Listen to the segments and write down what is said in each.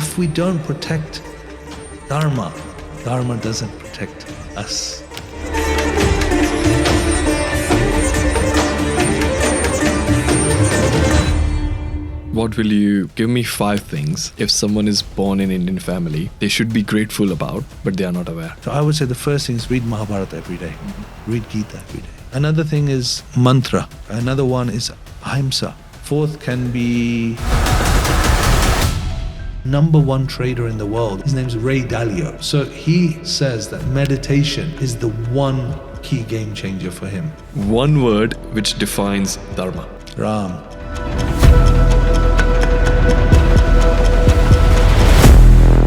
if we don't protect Dharma, Dharma doesn't protect us. What will you give me 5 things if someone is born in Indian family they should be grateful about but they are not aware? So I would say the first thing is read Mahabharata every day. Read Gita every day. Another thing is mantra. Another one is ahimsa. Fourth can be #1 trader in the world. His name's Ray Dalio. So he says that meditation is the one key game changer for him. One word which defines Dharma. Ram.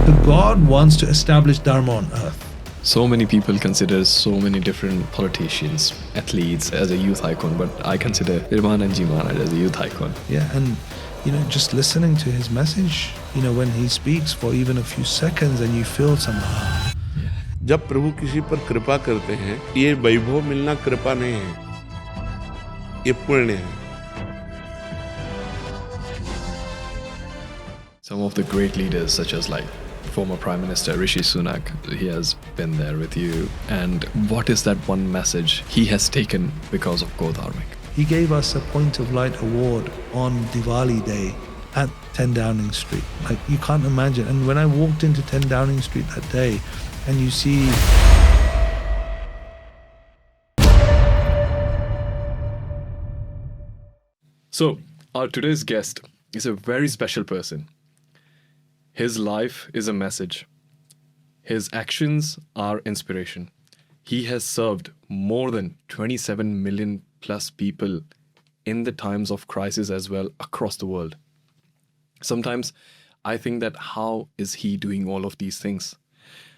So God wants to establish Dharma on earth. So many people consider so many different politicians, athletes as a youth icon, but I consider Premanand Maharaj as a youth icon. Yeah, and just listening to his message, when he speaks for even a few seconds and you feel somehow. जब प्रभु किसी पर कृपा करते हैं, ये वैभव मिलना कृपा नहीं है, ये पुण्य है. Some of the great leaders such as former Prime Minister Rishi Sunak, he has been there with you. And what is that one message he has taken because of Go Dharmic? He gave us a Point of Light award on Diwali Day at 10 Downing Street. You can't imagine. And when I walked into 10 Downing Street that day, and you see... So, our today's guest is a very special person. His life is a message. His actions are inspiration. He has served more than 27 million plus people in the times of crisis as well across the world. Sometimes I think that how is he doing all of these things?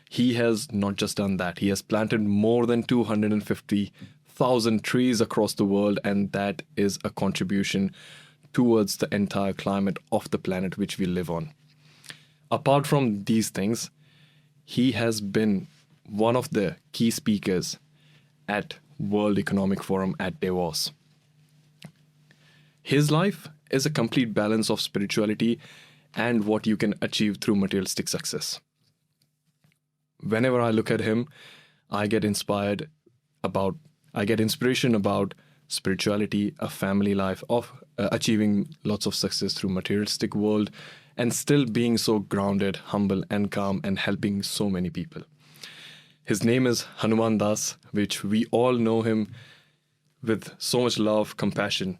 He has not just done that. He has planted more than 250,000 trees across the world, and that is a contribution towards the entire climate of the planet which we live on. Apart from these things, he has been one of the key speakers at World Economic Forum at Davos. His life is a complete balance of spirituality and what you can achieve through materialistic success. Whenever I look at him, I get inspiration about spirituality, a family life, of achieving lots of success through materialistic world, and still being so grounded, humble, and calm, and helping so many people. His name is Hanuman Dass, which we all know him with so much love, compassion.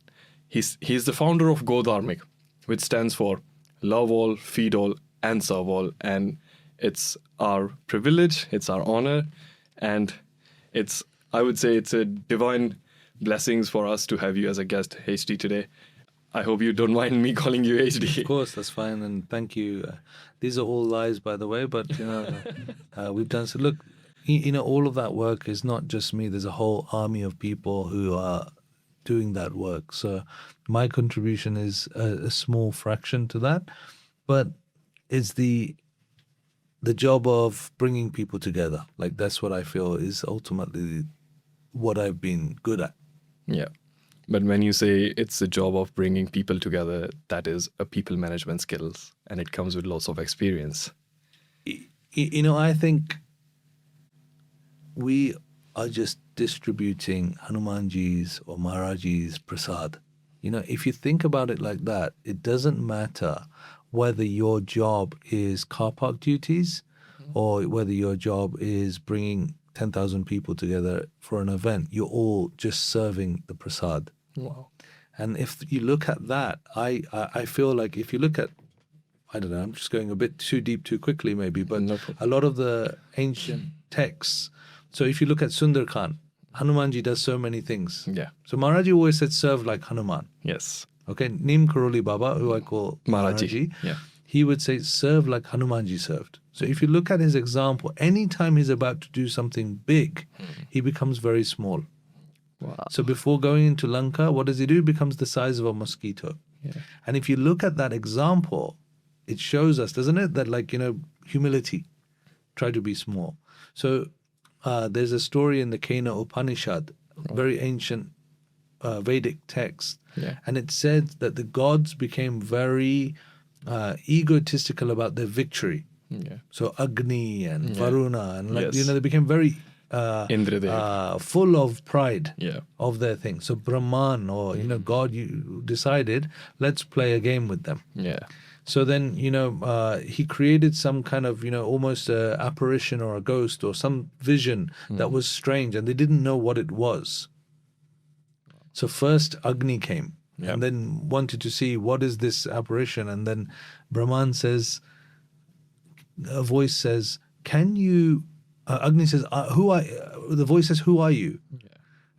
He's the founder of Go Dharmic, which stands for Love All, Feed All, and Serve All. And it's our privilege, it's our honor, and I would say it's a divine blessings for us to have you as a guest, HD, today. I hope you don't mind me calling you HD. Of course, that's fine, and thank you. These are all lies, by the way, but we've done so. Look, all of that work is not just me. There's a whole army of people who are doing that work. So my contribution is a small fraction to that, but it's the job of bringing people together. That's what I feel is ultimately what I've been good at. Yeah. But when you say it's the job of bringing people together, that is a people management skills, and it comes with lots of experience. I think we are just distributing Hanumanji's or Maharajji's prasad. If you think about it like that, it doesn't matter whether your job is car park duties or whether your job is bringing 10,000 people together for an event. You're all just serving the prasad. Wow. And if you look at that, I feel like if you look at, I don't know, I'm just going a bit too deep too quickly maybe, but a lot of the ancient texts. So if you look at Sundarkand, Hanumanji does so many things. Yeah. So Maharajji always said, serve like Hanuman. Yes. Okay, Neem Karoli Baba, who I call Maharajji. Yeah. He would say, serve like Hanumanji served. So if you look at his example, anytime he's about to do something big, he becomes very small. Wow. So before going into Lanka, what does he do? He becomes the size of a mosquito. Yeah. And if you look at that example, it shows us, doesn't it, that humility, try to be small. So there's a story in the Kena Upanishad, very ancient Vedic text, and it said that the gods became very egotistical about their victory. Yeah. So Agni and Yeah. Varuna and Yes. they became very Indradev. full of pride Yeah. of their thing. So Brahman or God, you decided, let's play a game with them. Yeah. So then, he created some kind of, almost a apparition or a ghost or some vision that was strange, and they didn't know what it was. So first Agni came Yeah. and then wanted to see what is this apparition. And then Brahman says, a voice says, can you, Agni says, the voice says, who are you? Yeah.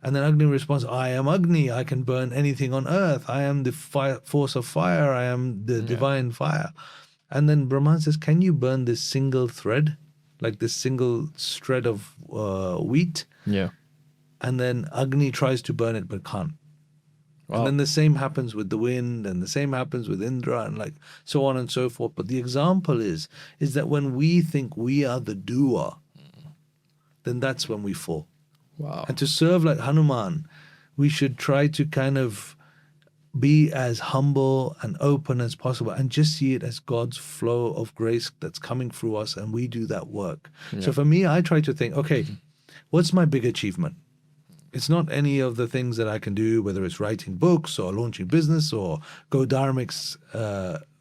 And then Agni responds, I am Agni. I can burn anything on earth. I am the force of fire. I am the divine fire. And then Brahman says, can you burn this single thread, like this single shred of wheat? Yeah. And then Agni tries to burn it but can't. Wow. And then the same happens with the wind, and the same happens with Indra, and like so on and so forth. But the example is that when we think we are the doer, then that's when we fall. Wow. And to serve like Hanuman, we should try to kind of be as humble and open as possible and just see it as God's flow of grace that's coming through us, and we do that work. So for me, I try to think, okay, what's my big achievement? It's not any of the things that I can do, whether it's writing books or launching business or Go Dharmic's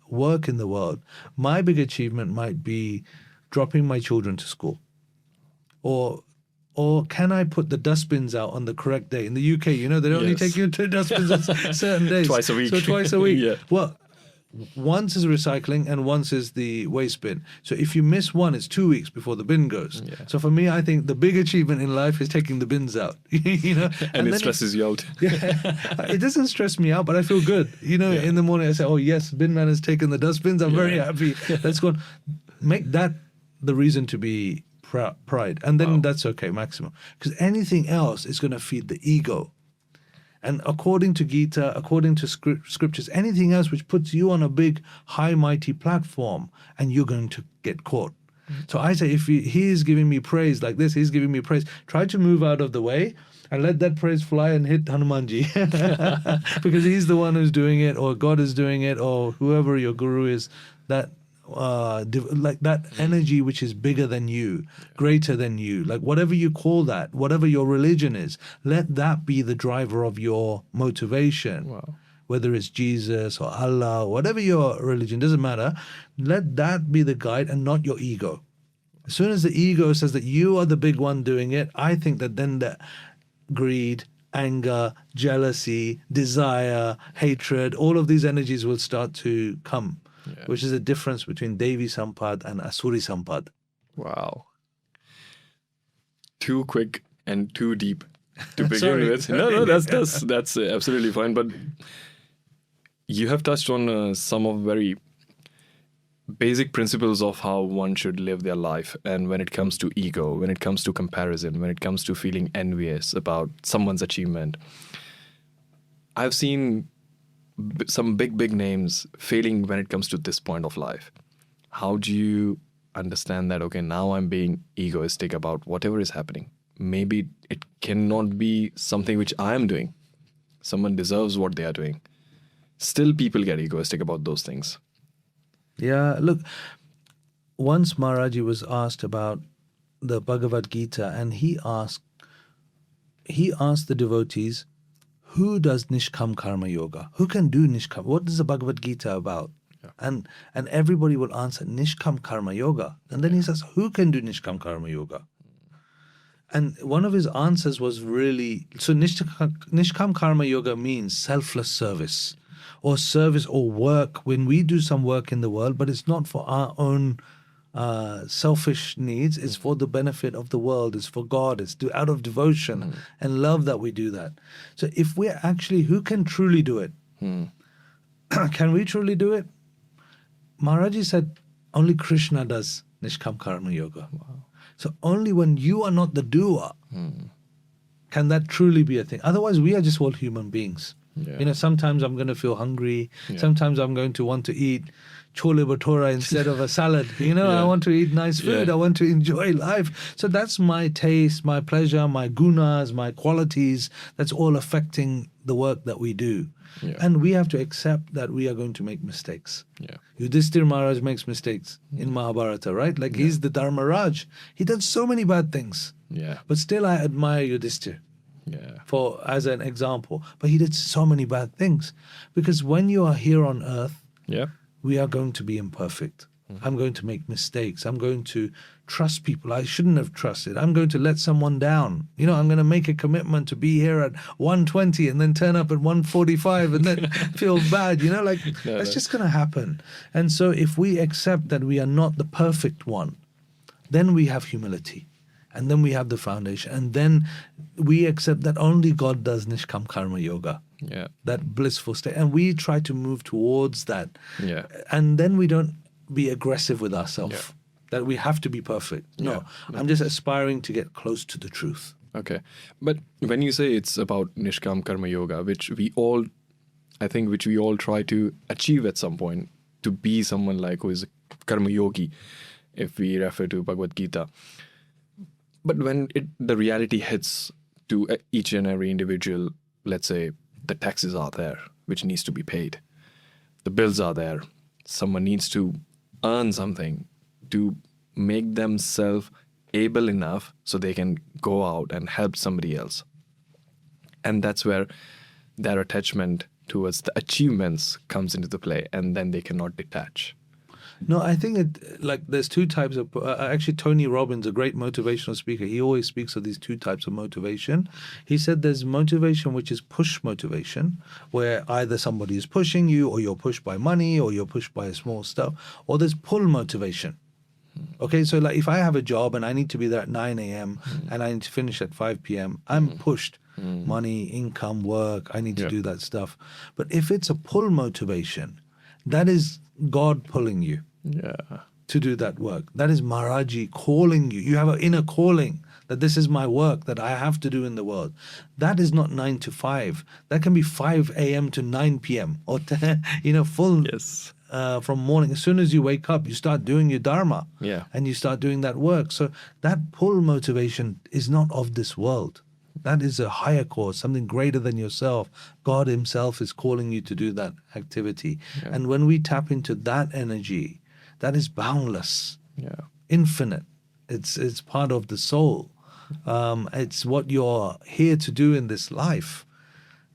work in the world. My big achievement might be dropping my children to school. Or can I put the dustbins out on the correct day? In the UK, they only Yes. take you to dustbins on certain days. Twice a week. So twice a week. Yeah. Well, once is recycling and once is the waste bin. So if you miss one, it's 2 weeks before the bin goes. Yeah. So for me, I think the big achievement in life is taking the bins out. And it then stresses you out. it doesn't stress me out, but I feel good. In the morning I say, oh yes, bin man has taken the dustbins. I'm very happy. Let's go. Make that the reason to be pride. And then that's okay, maximum. Because anything else is going to feed the ego. And according to Gita, according to scriptures, anything else which puts you on a big, high, mighty platform, and you're going to get caught. So I say, if he is giving me praise like this, he's giving me praise, try to move out of the way and let that praise fly and hit Hanumanji. Because he's the one who's doing it, or God is doing it, or whoever your guru is, that like that energy which is bigger than you, greater than you, like whatever you call that, whatever your religion is, let that be the driver of your motivation. Wow. Whether it's Jesus or Allah, whatever your religion, doesn't matter. Let that be the guide and not your ego. As soon as the ego says that you are the big one doing it, I think that then the greed, anger, jealousy, desire, hatred, all of these energies will start to come. Yeah. Which is the difference between Devi Sampad and Asuri Sampad. Wow. Too quick and too deep to begin Sorry. with. No, that's absolutely fine. But you have touched on some of very basic principles of how one should live their life. And when it comes to ego, when it comes to comparison, when it comes to feeling envious about someone's achievement, I've seen some big names failing when it comes to this point of life. How do you understand that, okay, now I'm being egoistic about whatever is happening? Maybe it cannot be something which I am doing. Someone deserves what they are doing. Still, people get egoistic about those things. Yeah, look, once Maharaji was asked about the Bhagavad Gita, and he asked the devotees, who does Nishkam Karma Yoga? Who can do Nishkam? What is the Bhagavad Gita about? Yeah. And everybody will answer Nishkam Karma Yoga. And then he says, who can do Nishkam Karma Yoga? And one of his answers was really, so Nishkam Karma Yoga means selfless service or work, when we do some work in the world, but it's not for our own selfish needs, it's for the benefit of the world, it's for God, it's out of devotion and love that we do that. So if we're actually, who can truly do it? Can we truly do it? Maharaji said, only Krishna does Nishkam Karma Yoga. Wow. So only when you are not the doer can that truly be a thing. Otherwise, we are just all human beings. Yeah. Sometimes I'm going to feel hungry. Yeah. Sometimes I'm going to want to eat chole bhatura instead of a salad. I want to eat nice food. I want to enjoy life. So that's my taste, my pleasure, my gunas, my qualities. That's all affecting the work that we do. Yeah. And we have to accept that we are going to make mistakes. Yeah. Yudhishthir Maharaj makes mistakes in Mahabharata, right? Like he's the Dharma Raj. He did so many bad things. Yeah. But still I admire Yudhishthir Yeah. for as an example. But he did so many bad things. Because when you are here on earth, Yeah. we are going to be imperfect. I'm going to make mistakes. I'm going to trust people I shouldn't have trusted. I'm going to let someone down. You know, I'm going to make a commitment to be here at 1:20 and then turn up at 1:45 and then feel bad. You know, like that's just going to happen. And so if we accept that we are not the perfect one, then we have humility. And then we have the foundation. And then we accept that only God does Nishkam Karma Yoga. Yeah. That blissful state. And we try to move towards that. Yeah. And then we don't be aggressive with ourselves, that we have to be perfect. No, Yeah. I'm just aspiring to get close to the truth. Okay. But when you say it's about Nishkam Karma Yoga, which we all try to achieve at some point, to be someone like who is a Karma Yogi, if we refer to Bhagavad Gita. But when the reality hits to each and every individual, let's say the taxes are there, which needs to be paid. The bills are there. Someone needs to earn something to make themselves able enough so they can go out and help somebody else. And that's where their attachment towards the achievements comes into the play, and then they cannot detach. No, I think there's two types of, actually Tony Robbins, a great motivational speaker, he always speaks of these two types of motivation. He said there's motivation which is push motivation, where either somebody is pushing you, or you're pushed by money, or you're pushed by a small stuff, or there's pull motivation. Okay, so like if I have a job and I need to be there at 9 a.m. and I need to finish at 5 p.m., I'm pushed. Money, income, work, I need to do that stuff. But if it's a pull motivation, that is God pulling you. Yeah. To do that work. That is Maharaji calling you. You have an inner calling that this is my work that I have to do in the world. That is not 9 to 5. That can be 5 a.m. to 9 p.m. or full Yes. from morning. As soon as you wake up, you start doing your dharma. Yeah. And you start doing that work. So that pull motivation is not of this world. That is a higher cause, something greater than yourself. God himself is calling you to do that activity. Yeah. And when we tap into that energy, that is boundless, infinite. It's part of the soul. It's what you're here to do in this life.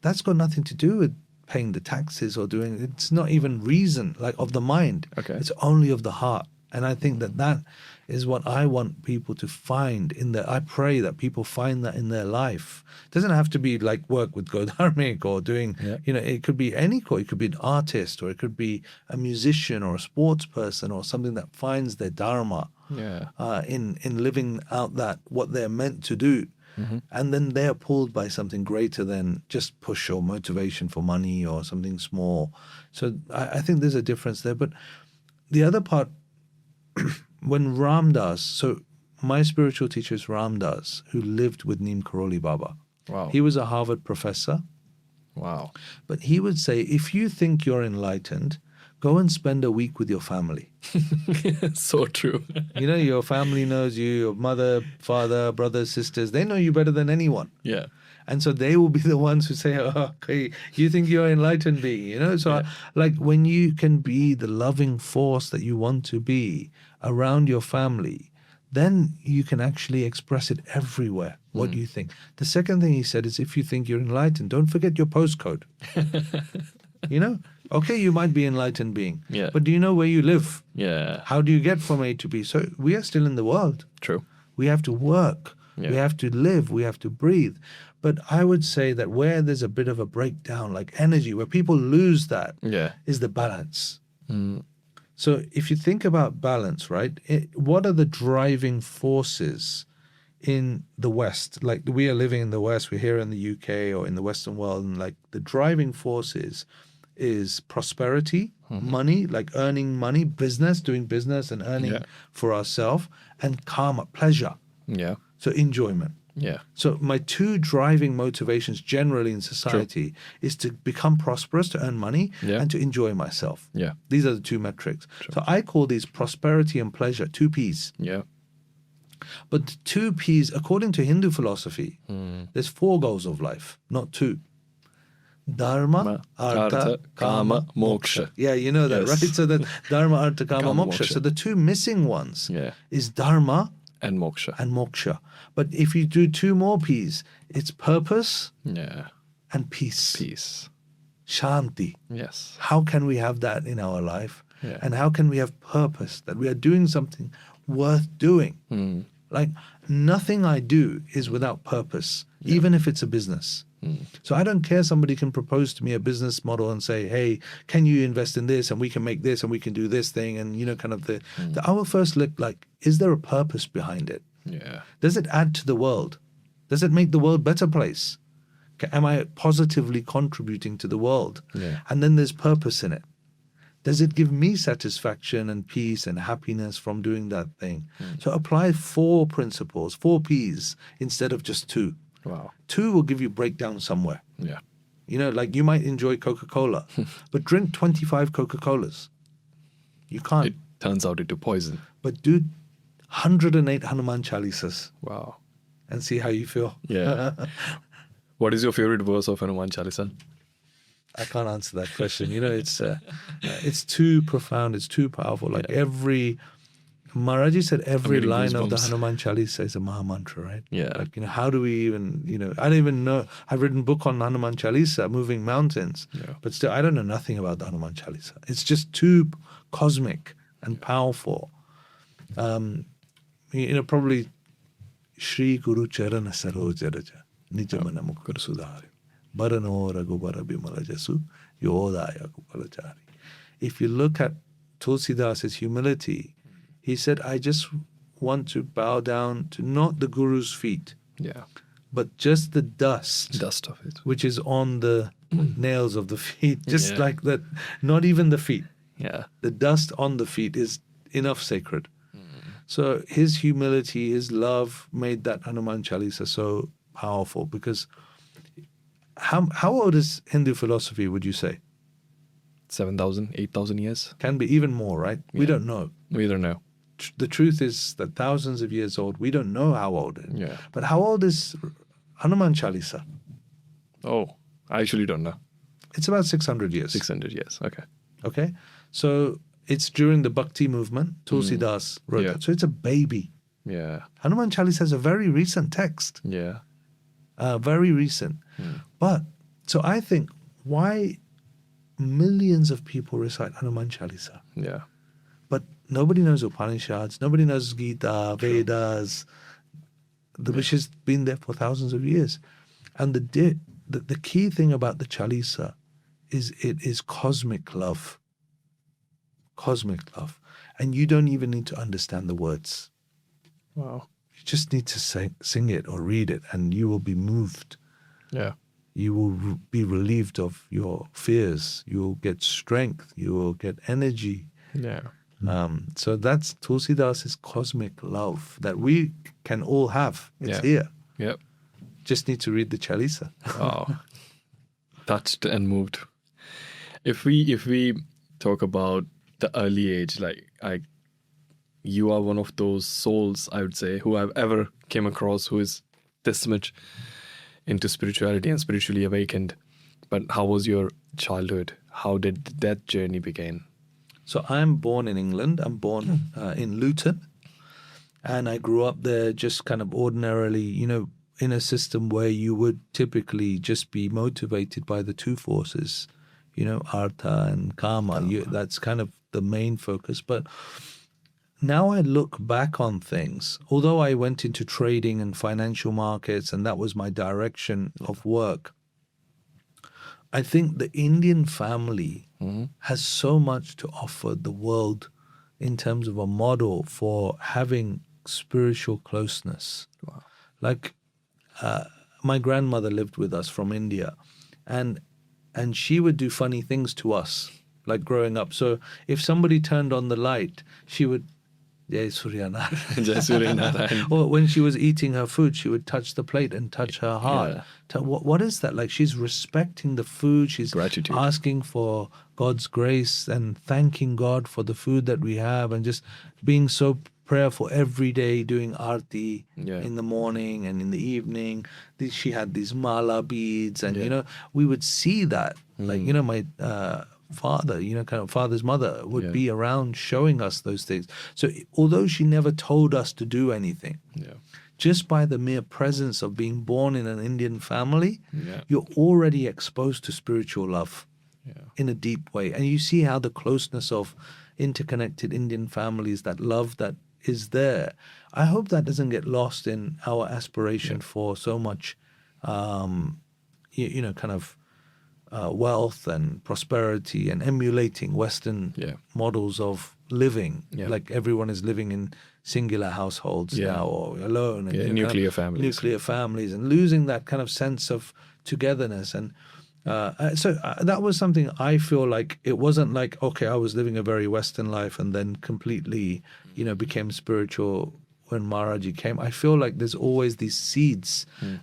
That's got nothing to do with paying the taxes or doing. It's not even reason like of the mind. Okay. It's only of the heart. And I think that is what I want people to find I pray that people find that in their life. It doesn't have to be like work with Go Dharmic or doing, it could be any cause. It could be an artist, or it could be a musician or a sports person, or something that finds their dharma in living out that what they're meant to do. Mm-hmm. And then they're pulled by something greater than just push or motivation for money or something small. So I think there's a difference there. But the other part, when Ram Dass, so my spiritual teacher is Ram Dass, who lived with Neem Karoli Baba. Wow. He was a Harvard professor. Wow. But he would say, if you think you're enlightened, go and spend a week with your family. So true. Your family knows you, your mother, father, brothers, sisters, they know you better than anyone. Yeah. And so they will be the ones who say, okay, you think you're enlightened being, So like when you can be the loving force that you want to be around your family, then you can actually express it everywhere. What do you think? The second thing he said is, if you think you're enlightened, don't forget your postcode. Okay, you might be enlightened being, but do you know where you live? Yeah. How do you get from A to B? So we are still in the world. True. We have to work. Yeah. We have to live. We have to breathe. But I would say that where there's a bit of a breakdown, like energy, where people lose that, is the balance. So if you think about balance, right, what are the driving forces in the West? Like we are living in the West, we're here in the UK or in the Western world, and like the driving forces is prosperity, money, like earning money, business, doing business and earning for ourselves, and karma, pleasure. Yeah. So enjoyment. Yeah. So my two driving motivations generally in society is to become prosperous, to earn money, and to enjoy myself. Yeah. These are the two metrics. So I call these prosperity and pleasure, 2 Ps. Yeah. But the 2 Ps, according to Hindu philosophy, there's 4 goals of life, not 2. Dharma, Artha, Kama, Moksha. Yeah, you know that, Yes. right? So that Dharma, Artha, Kama, Kama, Moksha. Moksha. So the two missing ones Yeah. is Dharma And moksha. and Moksha. But if you do two more P's, it's purpose Yeah. and peace. Peace. Shanti. Yes. How can we have that in our life? Yeah. And how can we have purpose, that we are doing something worth doing? Like nothing I do is without purpose, even if it's a business. So I don't care, somebody can propose to me a business model and say, hey, can you invest in this and we can make this and we can do this thing, and kind of I will first look like, is there a purpose behind it? Yeah. Does it add to the world? Does it make the world a better place? Am I positively contributing to the world? Yeah. And then there's purpose in it. Does it give me satisfaction and peace and happiness from doing that thing? So apply 4 principles, 4 P's instead of just 2. Wow. 2 will give you breakdown somewhere. Yeah. Like you might enjoy Coca-Cola, but drink 25 Coca-Colas. You can't. It turns out into poison. But do 108 Hanuman Chalisas Wow. and see how you feel. Yeah. What is your favorite verse of Hanuman Chalisa? I can't answer that question. It's too profound. It's too powerful. Like every Maharaji said, every getting line of the goosebumps. Hanuman Chalisa is a Maha Mantra, right? Yeah. Like how do we even? I don't even know. I've written a book on Hanuman Chalisa, moving mountains, but still, I don't know nothing about the Hanuman Chalisa. It's just too cosmic and powerful. Probably Shri Guru Charana Sarojaraja Nijamana Mukar Sudhari Barano Raghubara Bimala Jasu Yodaya Gopalachari. If you look at Tulsidas's humility, he said, I just want to bow down to not the Guru's feet, Yeah. but just the dust Dust of it. which is on the nails of the feet, just Yeah. like that. Not even the feet. Yeah. The dust on the feet is enough sacred. So his humility, his love made that Hanuman Chalisa so powerful, because how old is Hindu philosophy, would you say? 7,000, 8,000 years? Can be even more, right? We Yeah. don't know. We don't know. The truth is that thousands of years old, we don't know how old it is. Yeah. But how old is Hanuman Chalisa? Oh, I actually don't know. It's about 600 years. 600 years. Okay. Okay? So it's during the Bhakti movement. Tulsidas wrote Yeah. that. So it's a baby. Yeah. Hanuman Chalisa is a very recent text. Yeah. Very recent. But, so I think, why millions of people recite Hanuman Chalisa, Yeah. but nobody knows Upanishads, nobody knows Gita, Vedas, which has been there for thousands of years. And the key thing about the Chalisa is it is cosmic love. Cosmic love. And you don't even need to understand the words. Wow. You just need to sing it or read it, and you will be moved. Yeah. You will be relieved of your fears. You will get strength. You will get energy. Yeah. So that's Tulsidas's cosmic love that we can all have. It's Yeah. here. Yep. Just need to read the Chalisa. Wow. Touched and moved. If we talk about the early age, you are one of those souls, I would say, who I've ever came across who is this much into spirituality and spiritually awakened. But how was your childhood? How did that journey begin? So I'm born in England. I'm born in Luton. And I grew up there just kind of ordinarily, in a system where you would typically just be motivated by the two forces, Artha and Kama. That's kind of the main focus. But now I look back on things, although I went into trading and financial markets and that was my direction of work, I think the Indian family has so much to offer the world in terms of a model for having spiritual closeness. Wow. Like my grandmother lived with us from India, and she would do funny things to us, like growing up. So if somebody turned on the light, she would, Jai Surya Narayan. Jai Surya Narayan. Or when she was eating her food, she would touch the plate and touch her heart. What is that? Like, she's respecting the food. She's Gratitude. asking for God's grace and thanking God for the food that we have, and just being so prayerful every day, doing arti Yeah. in the morning and in the evening. She had these mala beads, and Yeah. you know, we would see that. Like, you know, my father, you know, kind of father's mother would Yeah. be around showing us those things. So although she never told us to do anything, Yeah. just by the mere presence of being born in an Indian family, Yeah. you're already exposed to spiritual love Yeah. in a deep way. And you see how the closeness of interconnected Indian families, that love that is there, I hope that doesn't get lost in our aspiration for so much, you know, kind of wealth and prosperity, and emulating Western Yeah. models of living. Yeah. Like everyone is living in singular households Yeah. now, or alone. And Yeah, you know, nuclear kind of families. nuclear families, and losing that kind of sense of togetherness. And so that was something I feel like it wasn't like, okay, I was living a very Western life and then completely, you know, became spiritual when Maharaji came. I feel like there's always these seeds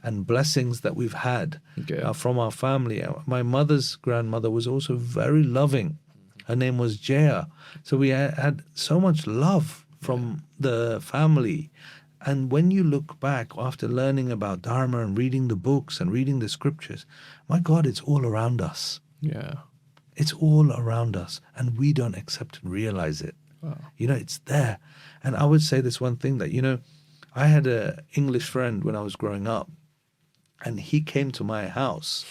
and blessings that we've had Okay. from our family. My mother's grandmother was also very loving. Her name was Jaya. So we had so much love from the family. And when you look back after learning about Dharma and reading the books and reading the scriptures, my God, it's all around us. Yeah. It's all around us, and we don't accept and realize it. Wow. You know, it's there. And I would say this one thing that, you know, I had an English friend when I was growing up, and he came to my house,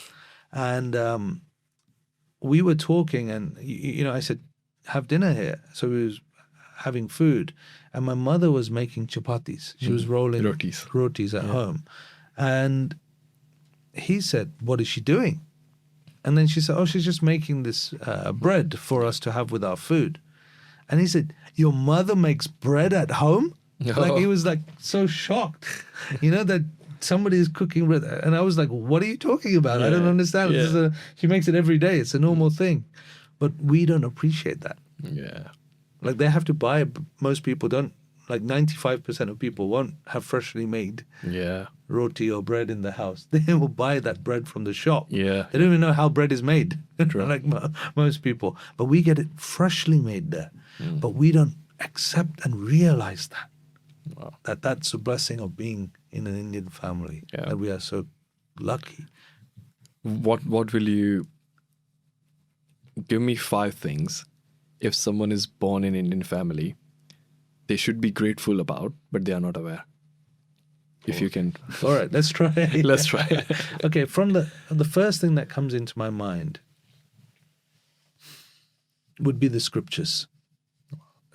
and we were talking, and, you know, I said, have dinner here. So we was having food, and my mother was making chapatis. She was rolling rotis at home. And he said, what is she doing? And then she said, oh, she's just making this bread for us to have with our food. And he said, your mother makes bread at home? Like, he was like so shocked, you know, that somebody is cooking bread. And I was like, what are you talking about? I don't understand. Yeah. She makes it every day. It's a normal thing. But we don't appreciate that. Yeah. Like, they have to buy, most people don't, like 95% of people won't have freshly made Yeah. roti or bread in the house. They will buy that bread from the shop. Yeah. They don't even know how bread is made, like most people. But we get it freshly made there. But we don't accept and realize that. Wow. That's a blessing of being in an Indian family. Yeah. That we are so lucky. What will you give me 5 things if someone is born in an Indian family they should be grateful about, but they are not aware? If you can. All right, let's try. Let's try. Okay, from the first thing that comes into my mind would be the scriptures.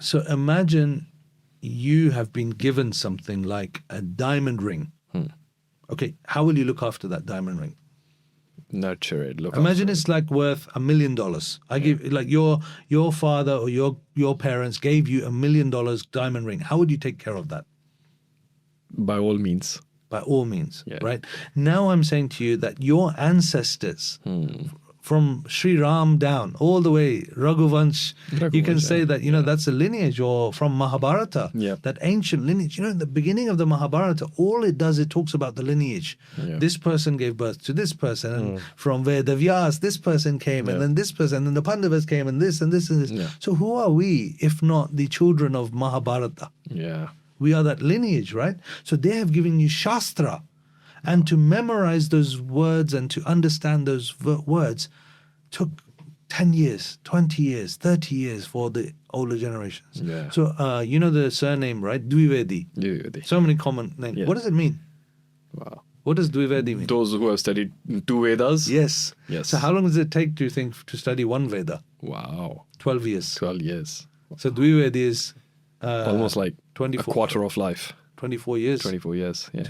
So imagine you have been given something like a diamond ring. Okay, how will you look after that diamond ring? Nurture it. Look Imagine after it's like worth $1 million. I give, like, your father or your parents gave you $1 million diamond ring. How would you take care of that? it. By all means. By all means, Yeah. right? Now I'm saying to you that your ancestors, from Sri Ram down all the way, Raghuvansh, you can Raghuvansh, say yeah. that, you know, that's a lineage, or from Mahabharata, Yeah. that ancient lineage. You know, in the beginning of the Mahabharata, all it does, it talks about the lineage. Yeah. This person gave birth to this person, and from Vedavyas, this person came, and Yeah. then this person, and then the Pandavas came, and this and this and this. Yeah. So who are we if not the children of Mahabharata? Yeah. We are that lineage, right? So they have given you Shastra. And to memorize those words and to understand those words took 10 years, 20 years, 30 years for the older generations. Yeah. So you know the surname, right? Dwivedi. Yeah. So many common names. Yeah. What does it mean? Wow. What does Dwivedi mean? Those who have studied 2 Vedas? Yes. Yes. So how long does it take, do you think, to study one Veda? Wow. 12 years. 12 years. So Dwivedi is Almost like 24, a quarter of life. 24 years. 24 years. Yeah.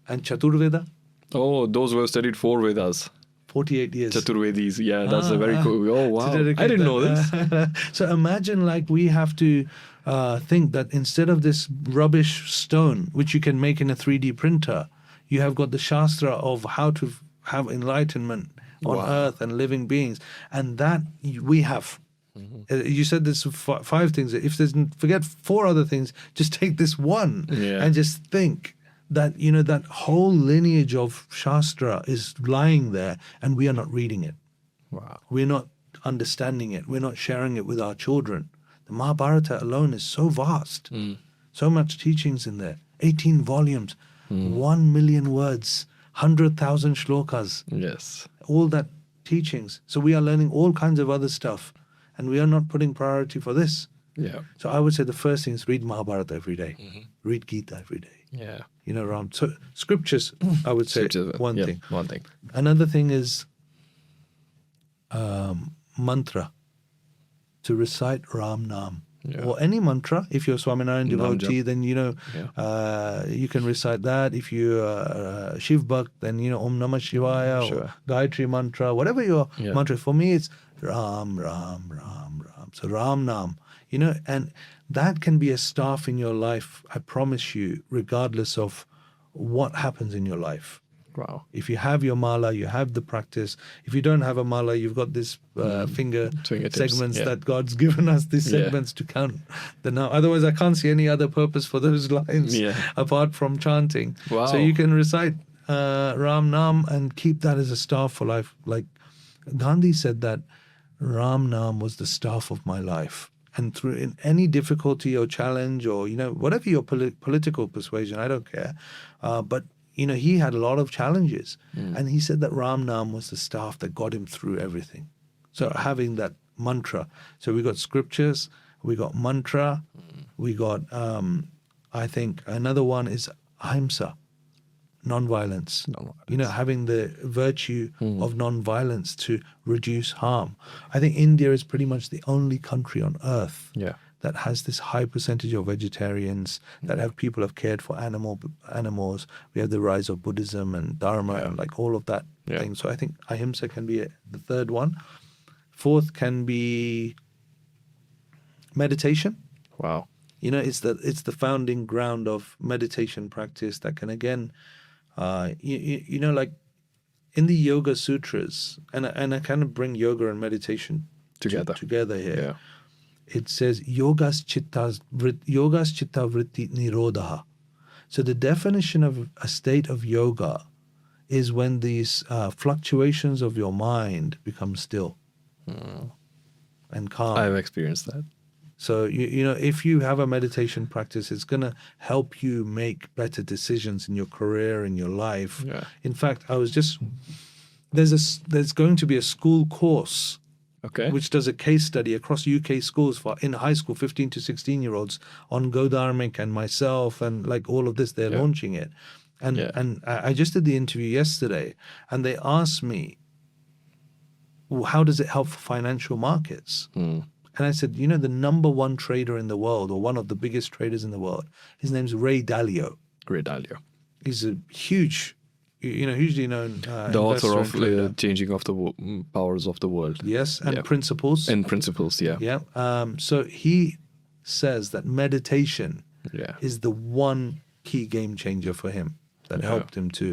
And Chaturveda? Oh, those who have studied 4 Vedas. 48 years. Chaturvedis. Yeah, that's a very cool. Oh, wow. To dedicate I didn't know this. that. So imagine, like, we have to think that instead of this rubbish stone, which you can make in a 3D printer, you have got the Shastra of how to have enlightenment on earth and living beings. And that we have. You said there's 5 things. If there's, forget 4 other things, just take this one and just think that, you know, that whole lineage of Shastra is lying there, and we are not reading it. Wow. We're not understanding it. We're not sharing it with our children. The Mahabharata alone is so vast, So much teachings in there. 18 volumes, 1 million words, 100,000 shlokas, Yes. all that teachings. So we are learning all kinds of other stuff, and we are not putting priority for this. Yeah. So I would say the first thing is read Mahabharata every day, read Gita every day. Yeah. You know, Ram. So scriptures, I would say, one thing. One thing. Another thing is mantra, to recite Ram Nam. Yeah. Or any mantra. If you're a Swaminarayan Nam devotee, jap. then, you know, you can recite that. If you're Shiv Bhakt, then, you know, Om Namah Shivaya, Sure. or Gayatri mantra, whatever your Yeah. mantra. For me, it's Ram, Ram, Ram, Ram. So Ram Nam, you know, and that can be a staff in your life, I promise you, regardless of what happens in your life. Wow. If you have your mala, you have the practice. If you don't have a mala, you've got this finger Fingertips, segments yeah. that God's given us, these Yeah. segments to count the now. Otherwise, I can't see any other purpose for those lines Yeah. apart from chanting. Wow. So you can recite Ram Nam and keep that as a staff for life. Like Gandhi said that Ram Nam was the staff of my life. And through in any difficulty or challenge or, you know, whatever your political persuasion, I don't care. But you know, he had a lot of challenges. And he said that Ram Nam was the staff that got him through everything. So having that mantra. So we got scriptures, we got mantra, we got, I think, another one is ahimsa, non-violence. You know, having the virtue of non-violence to reduce harm. I think India is pretty much the only country on earth Yeah. that has this high percentage of vegetarians, that have people have cared for animals. We have the rise of Buddhism and Dharma and like all of that Yeah. thing. So I think ahimsa can be the third one. Fourth can be meditation. Wow. You know, it's the founding ground of meditation practice that can again, you know, like in the Yoga Sutras, and I kind of bring yoga and meditation together here. Yeah. It says yogas chitta vritti nirodha. So the definition of a state of yoga is when these fluctuations of your mind become still and calm. I've experienced that. So you know, if you have a meditation practice, it's going to help you make better decisions in your career, in your life. Yeah. In fact, there's going to be a school course Okay. which does a case study across UK schools for in high school 15 to 16-year-olds on Go Dharmic and myself and like all of this. They're launching it. And Yeah. and I just did the interview yesterday, and they asked me, well, how does it help for financial markets? And I said, you know, the number one trader in the world, or one of the biggest traders in the world, his name's Ray Dalio. Ray Dalio. He's a huge, hugely known The author investor of and trader. Changing of the Powers of the World. Yes, and Yeah. Principles. And Principles, yeah. Yeah. So he says that meditation Yeah. is the one key game changer for him that helped him to.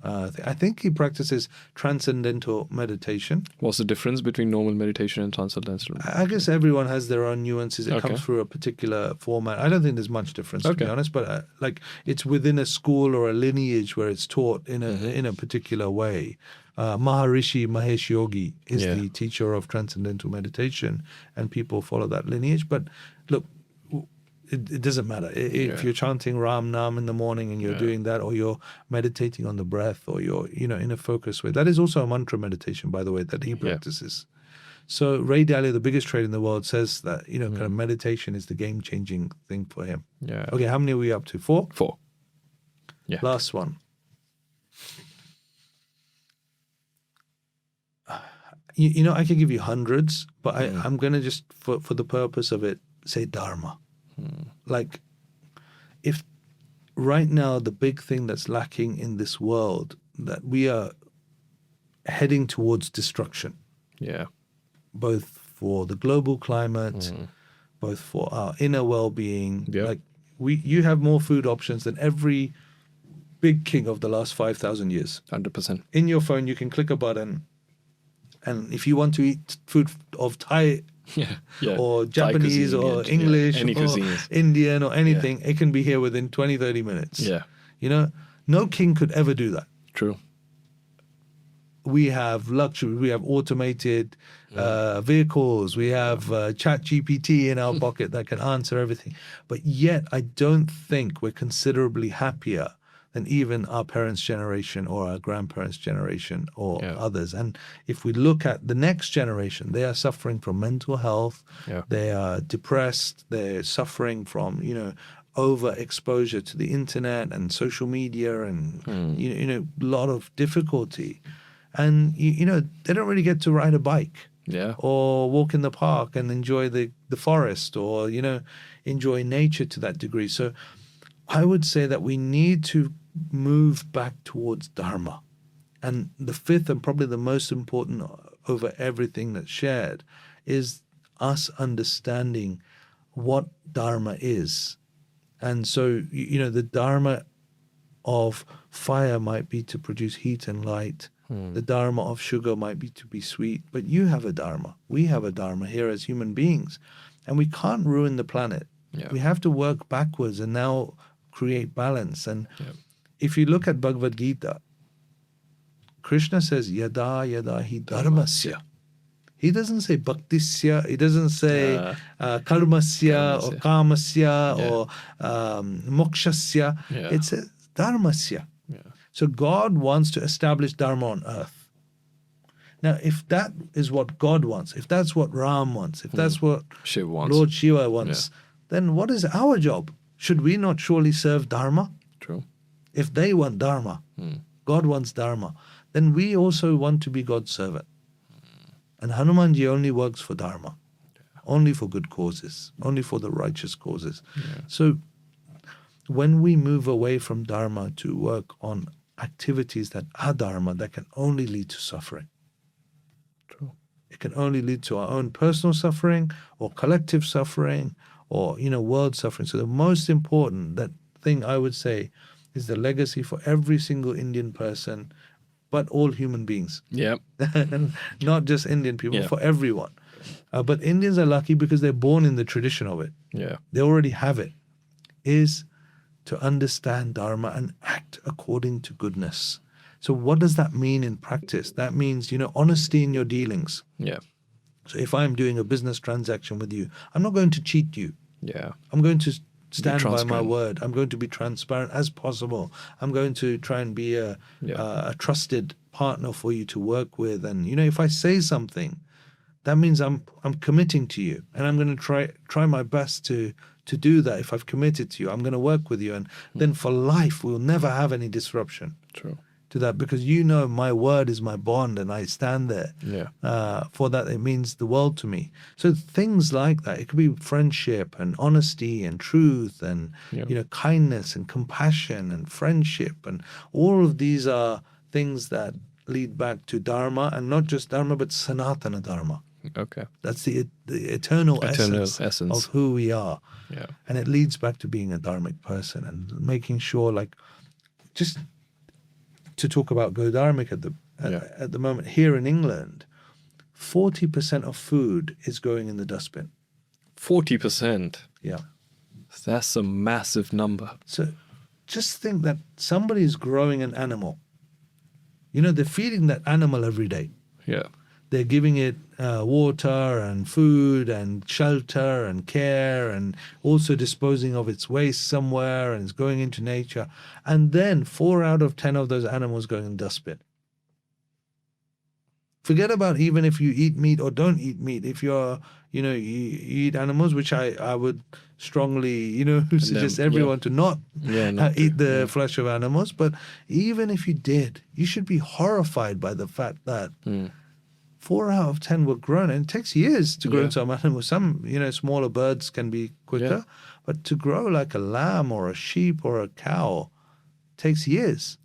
I think he practices transcendental meditation. What's the difference between normal meditation and transcendental? I guess everyone has their own nuances. It Okay. comes through a particular format. I don't think there's much difference, to be Okay. honest. But like it's within a school or a lineage where it's taught in a particular way. Maharishi Mahesh Yogi is Yeah. the teacher of transcendental meditation, and people follow that lineage. But look, it doesn't matter if you're chanting Ram Nam in the morning and you're doing that, or you're meditating on the breath, or you're in a focused way. That is also a mantra meditation, by the way, that he practices. So Ray Dalio, the biggest trader in the world, says that kind of meditation is the game changing thing for him. Yeah. Okay, how many are we up to? 4? 4. Yeah. Last one. I can give you hundreds, but I'm going to just, for the purpose of it, say Dharma. Like, if right now the big thing that's lacking in this world, that we are heading towards destruction, Yeah. both for the global climate, both for our inner well-being. Yeah. Like, you have more food options than every big king of the last 5,000 years. 100%. In your phone, you can click a button, and if you want to eat food of Thai Yeah. or Thai Japanese cuisine, or yeah, English any or cuisines. Indian or anything, it can be here within 20, 30 minutes. Yeah. No king could ever do that. True. we have luxury, we have automated vehicles, we have chat GPT in our pocket that can answer everything. But yet I don't think we're considerably happier than even our parents' generation or our grandparents' generation or others. And if we look at the next generation, they are suffering from mental health, they are depressed, they're suffering from, overexposure to the internet and social media and, a lot of difficulty. And, they don't really get to ride a bike or walk in the park and enjoy the forest or, enjoy nature to that degree. So I would say that we need to move back towards Dharma. And the fifth and probably the most important over everything that's shared is us understanding what Dharma is. And so, the Dharma of fire might be to produce heat and light. The Dharma of sugar might be to be sweet. But you have a Dharma. We have a Dharma here as human beings. And we can't ruin the planet. We have to work backwards and now create balance. And if you look at Bhagavad Gita, Krishna says, yada yada hi dharmasya. He doesn't say bhaktisya, he doesn't say karmasya or kamasya or mokshasya. It says dharmasya. So God wants to establish dharma on earth. Now, if that is what God wants, if that's what Ram wants, if that's what Lord Shiva wants, then what is our job? Should we not surely serve dharma? True. If they want dharma, God wants dharma, then we also want to be God's servant. And Hanumanji only works for dharma, only for good causes, only for the righteous causes. So when we move away from dharma to work on activities that are dharma, that can only lead to suffering. True. It can only lead to our own personal suffering or collective suffering or, world suffering. So the most important thing I would say is the legacy for every single Indian person, but all human beings. Not just Indian people, for everyone. But Indians are lucky because they're born in the tradition of it. They already have it. Is to understand Dharma and act according to goodness. So what does that mean in practice? That means, honesty in your dealings. So if I'm doing a business transaction with you, I'm not going to cheat you. I'm going to stand by my word. I'm going to be transparent as possible. I'm going to try and be a trusted partner for you to work with. And, if I say something, that means I'm committing to you. And I'm going to try my best to do that. If I've committed to you, I'm going to work with you. And then for life, we'll never have any disruption. To that, because my word is my bond and I stand there for that. It means the world to me. So things like that, it could be friendship and honesty and truth and kindness and compassion and friendship, and all of these are things that lead back to Dharma, and not just Dharma but Sanatana Dharma. That's the eternal essence of who we are. And it leads back to being a dharmic person and making sure, just to talk about Go Dharmic at the moment, here in England, 40% of food is going in the dustbin. 40%? Yeah. That's a massive number. So just think that somebody is growing an animal. They're feeding that animal every day. They're giving it water and food and shelter and care, and also disposing of its waste somewhere, and it's going into nature. And then 4 out of 10 of those animals going in the dustbin. Forget about even if you eat meat or don't eat meat. If you're, you eat animals, which I would strongly, suggest everyone to not eat the flesh of animals. But even if you did, you should be horrified by the fact that 4 out of 10 were grown, and it takes years to grow into an animal. Some, smaller birds can be quicker, but to grow like a lamb or a sheep or a cow takes years.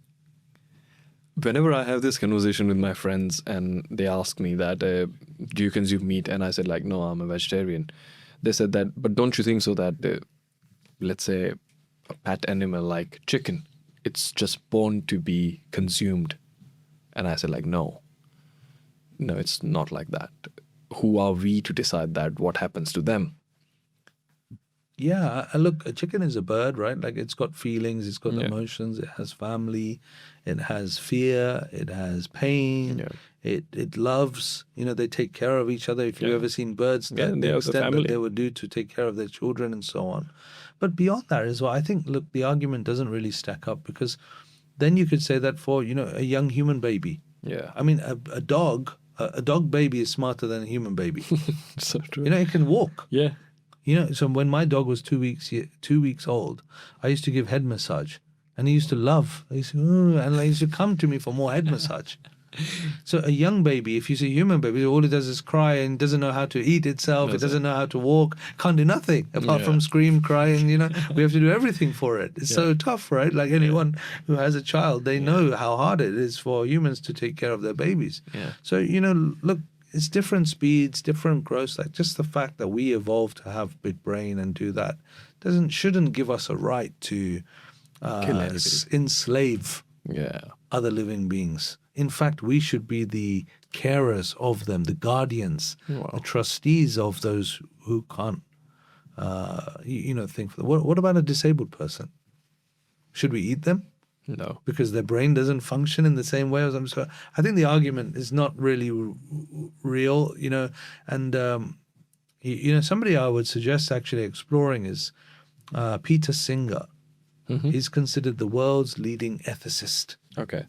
Whenever I have this conversation with my friends and they ask me that, do you consume meat? And I said, no, I'm a vegetarian. They said that, but don't you think so that, let's say, a pet animal like chicken, it's just born to be consumed? And I said, no. No, it's not like that. Who are we to decide that? What happens to them? Yeah, look, a chicken is a bird, right? Like it's got feelings, it's got Yeah. emotions, it has family, it has fear, it has pain, Yeah. it loves. They take care of each other. If you've Yeah. ever seen birds, Yeah, the they have the extent that family. they would do to take care of their children and so on. But beyond that as well, I think, look, the argument doesn't really stack up because then you could say that for, a young human baby. Yeah. I mean, a dog baby is smarter than a human baby. So true. It can walk. Yeah. So when my dog was 2 weeks old, I used to give head massage, and he used to love. He used to, "Ooh," and he used to come to me for more head massage. So a young baby, if you see a human baby, all it does is cry and doesn't know how to eat itself. It doesn't know how to walk. Can't do nothing apart from scream, cry, and we have to do everything for it. It's so tough, right? Like anyone who has a child, they know how hard it is for humans to take care of their babies. Yeah. So look, it's different speeds, different growth. Like just the fact that we evolved to have big brain and do that shouldn't give us a right to Kill anybody. enslave Yeah. other living beings. In fact, we should be the carers of them, the guardians, Wow. the trustees of those who can't, think for them. What about a disabled person? Should we eat them No. because their brain doesn't function in the same way as them? So I think the argument is not really real, And somebody I would suggest actually exploring is Peter Singer. Mm-hmm. He's considered the world's leading ethicist. Okay.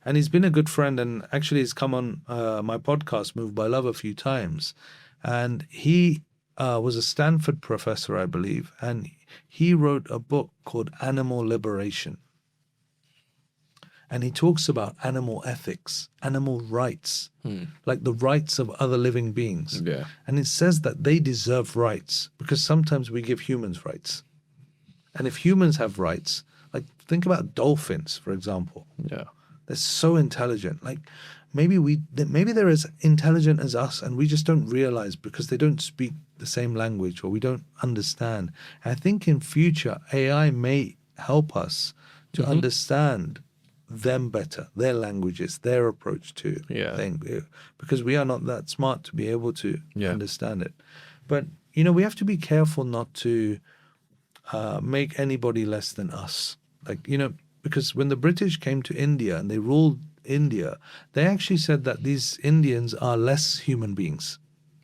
And he's been a good friend, and actually he's come on my podcast, Moved by Love, a few times. And he was a Stanford professor, I believe, and he wrote a book called Animal Liberation. And he talks about animal ethics, animal rights, like the rights of other living beings. Yeah. And it says that they deserve rights because sometimes we give humans rights. And if humans have rights, like think about dolphins, for example. Yeah. They're so intelligent. Like maybe they're as intelligent as us, and we just don't realize because they don't speak the same language or we don't understand. And I think in future AI may help us to understand them better, their languages, their approach to things, because we are not that smart to be able to understand it. But we have to be careful not to make anybody less than us. Like because when the British came to India and they ruled India, they actually said that these Indians are less human beings.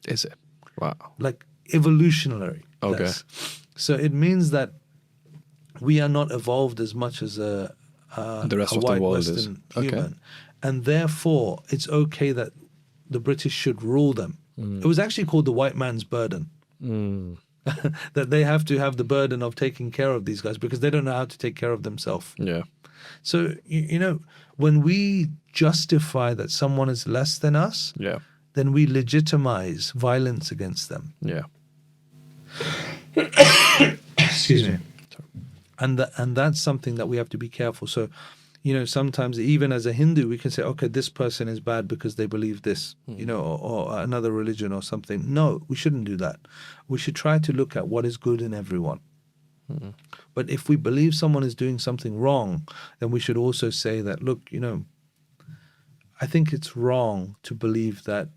Is it? Wow. Like evolutionary. Okay. Less. So it means that we are not evolved as much as The rest a of the white world Western is. Okay. human. And therefore, it's okay that the British should rule them. It was actually called the white man's burden. That they have to have the burden of taking care of these guys because they don't know how to take care of themselves. Yeah. So, when we justify that someone is less than us, Yeah. then we legitimize violence against them. Yeah. Excuse me. And that's something that we have to be careful. So, sometimes even as a Hindu, we can say, okay, this person is bad because they believe this, or another religion or something. No, we shouldn't do that. We should try to look at what is good in everyone. But if we believe someone is doing something wrong, then we should also say that, look, I think it's wrong to believe that,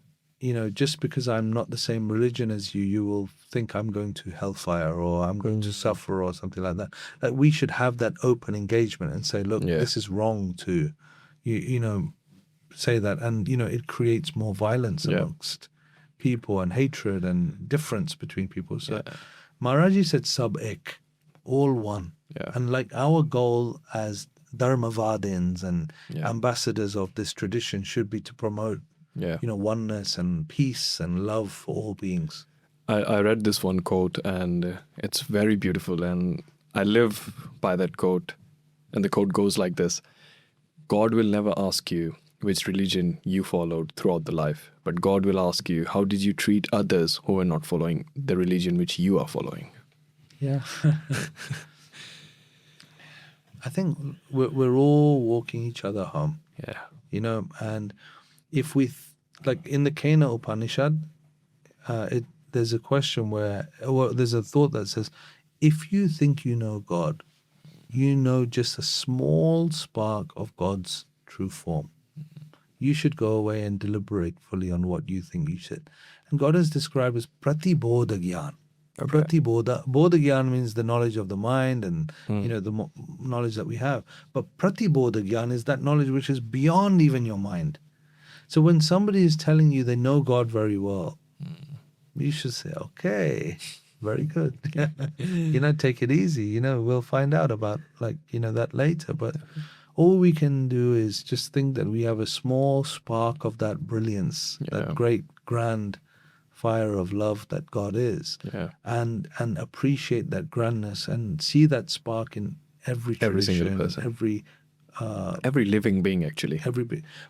just because I'm not the same religion as you, you will think I'm going to hellfire or I'm going to suffer or something like that. That we should have that open engagement and say, look, this is wrong to, say that. And, it creates more violence amongst people and hatred and difference between people. So Maharaji said sab-ek, all one. Yeah. And like our goal as Dharmavadins and ambassadors of this tradition should be to promote oneness and peace and love for all beings. I read this one quote and it's very beautiful and I live by that quote. And the quote goes like this: God will never ask you which religion you followed throughout the life, but God will ask you, how did you treat others who are not following the religion which you are following? Yeah. I think we're all walking each other home. Yeah. And if we, like in the Kena Upanishad, there's a question there's a thought that says, if you think you know God, you know just a small spark of God's true form. You should go away and deliberate fully on what you think you should. And God is described as pratibodha gyan. Okay. Pratibodha. Bodha Gyan means the knowledge of the mind and the knowledge that we have. But Pratibodha Gyan is that knowledge which is beyond even your mind. So when somebody is telling you they know God very well, you should say, okay, very good. Take it easy. We'll find out about that later. But all we can do is just think that we have a small spark of that brilliance, that great, grand fire of love that God is, and appreciate that grandness and see that spark in every tradition, single person, every living being, actually.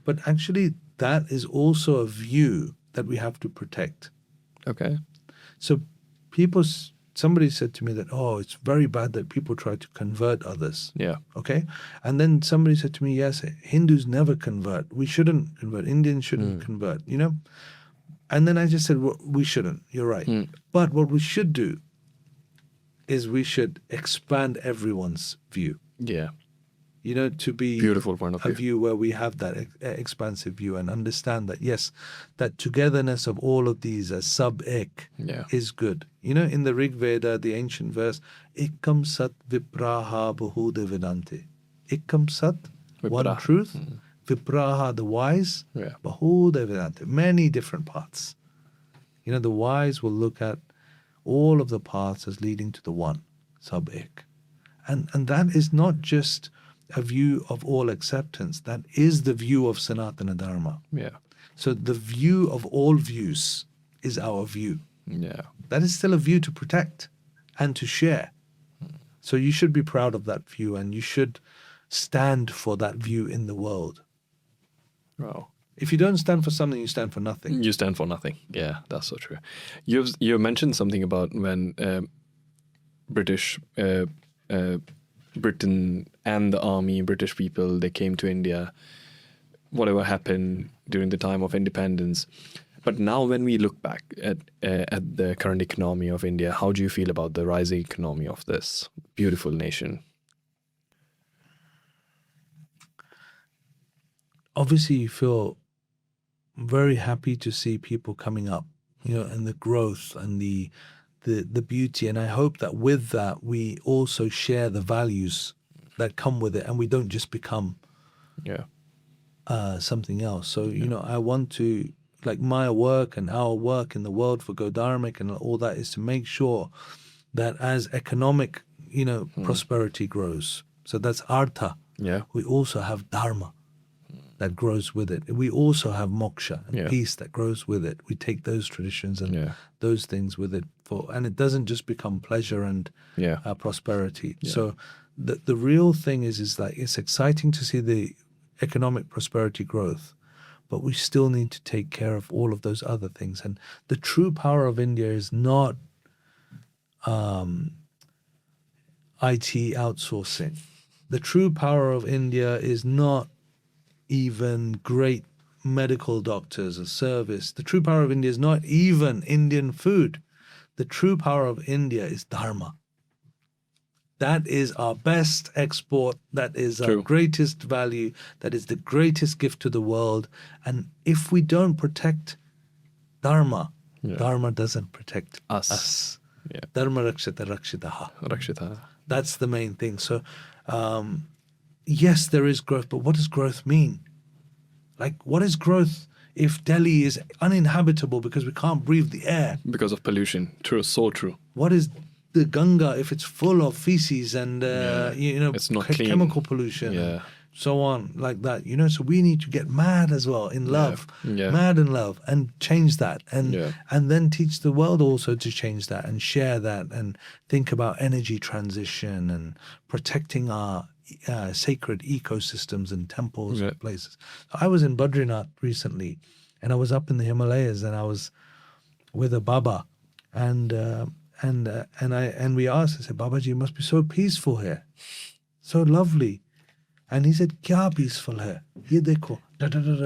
But actually, that is also a view that we have to protect. Okay. So somebody said to me that, it's very bad that people try to convert others. Yeah. Okay. And then somebody said to me, yes, Hindus never convert. We shouldn't convert. Indians shouldn't convert, And then I just said, well, we shouldn't. You're right. But what we should do is we should expand everyone's view. Yeah. To be beautiful point of a view where we have that expansive view and understand that, yes, that togetherness of all of these as sub-ek is good. In the Rig Veda, the ancient verse, Ekam Sat Vipraha Bahude Vedante. Ekam Sat, one truth, Vipraha, the wise, Bahude Vedante, many different paths. The wise will look at all of the paths as leading to the one, sub-ek. And that is not just a view of all acceptance. That is the view of Sanatana Dharma. Yeah. So the view of all views is our view. Yeah. That is still a view to protect and to share. So you should be proud of that view and you should stand for that view in the world. Wow. If you don't stand for something, you stand for nothing. You stand for nothing. Yeah, that's so true. You mentioned something about when Britain and the army, British people, they came to India, whatever happened during the time of independence. But now when we look back at the current economy of India, how do you feel about the rising economy of this beautiful nation? Obviously, you feel very happy to see people coming up, and the growth and the beauty. And I hope that with that, we also share the values that come with it and we don't just become something else. So, I want to, like my work and our work in the world for Go Dharmic and all that is to make sure that as economic, prosperity grows. So that's Artha. Yeah. We also have Dharma that grows with it. We also have moksha and peace that grows with it. We take those traditions and those things with it, and it doesn't just become pleasure and prosperity. Yeah. So the real thing is like it's exciting to see the economic prosperity growth, but we still need to take care of all of those other things. And the true power of India is not IT outsourcing. The true power of India is not even great medical doctors or service. The true power of India is not even Indian food. The true power of India is Dharma. That is our best export. That is our greatest value. That is the greatest gift to the world. And if we don't protect Dharma, Dharma doesn't protect us. Yeah. Dharma rakshita rakshitaha. Rakshita. That's the main thing. So, yes, there is growth, but what does growth mean? Like, what is growth if Delhi is uninhabitable because we can't breathe the air? Because of pollution. True, so true. What is the Ganga if it's full of feces and, it's not clean. Chemical pollution and so on, like that? So we need to get mad as well in love, mad in love, and change that. And then teach the world also to change that and share that and think about energy transition and protecting our sacred ecosystems and temples and places. I was in Badrinath recently, and I was up in the Himalayas, and I was with a Baba, and we asked. I said, Babaji, you must be so peaceful here, so lovely. And he said, "Kya peaceful hai? Ye dekho,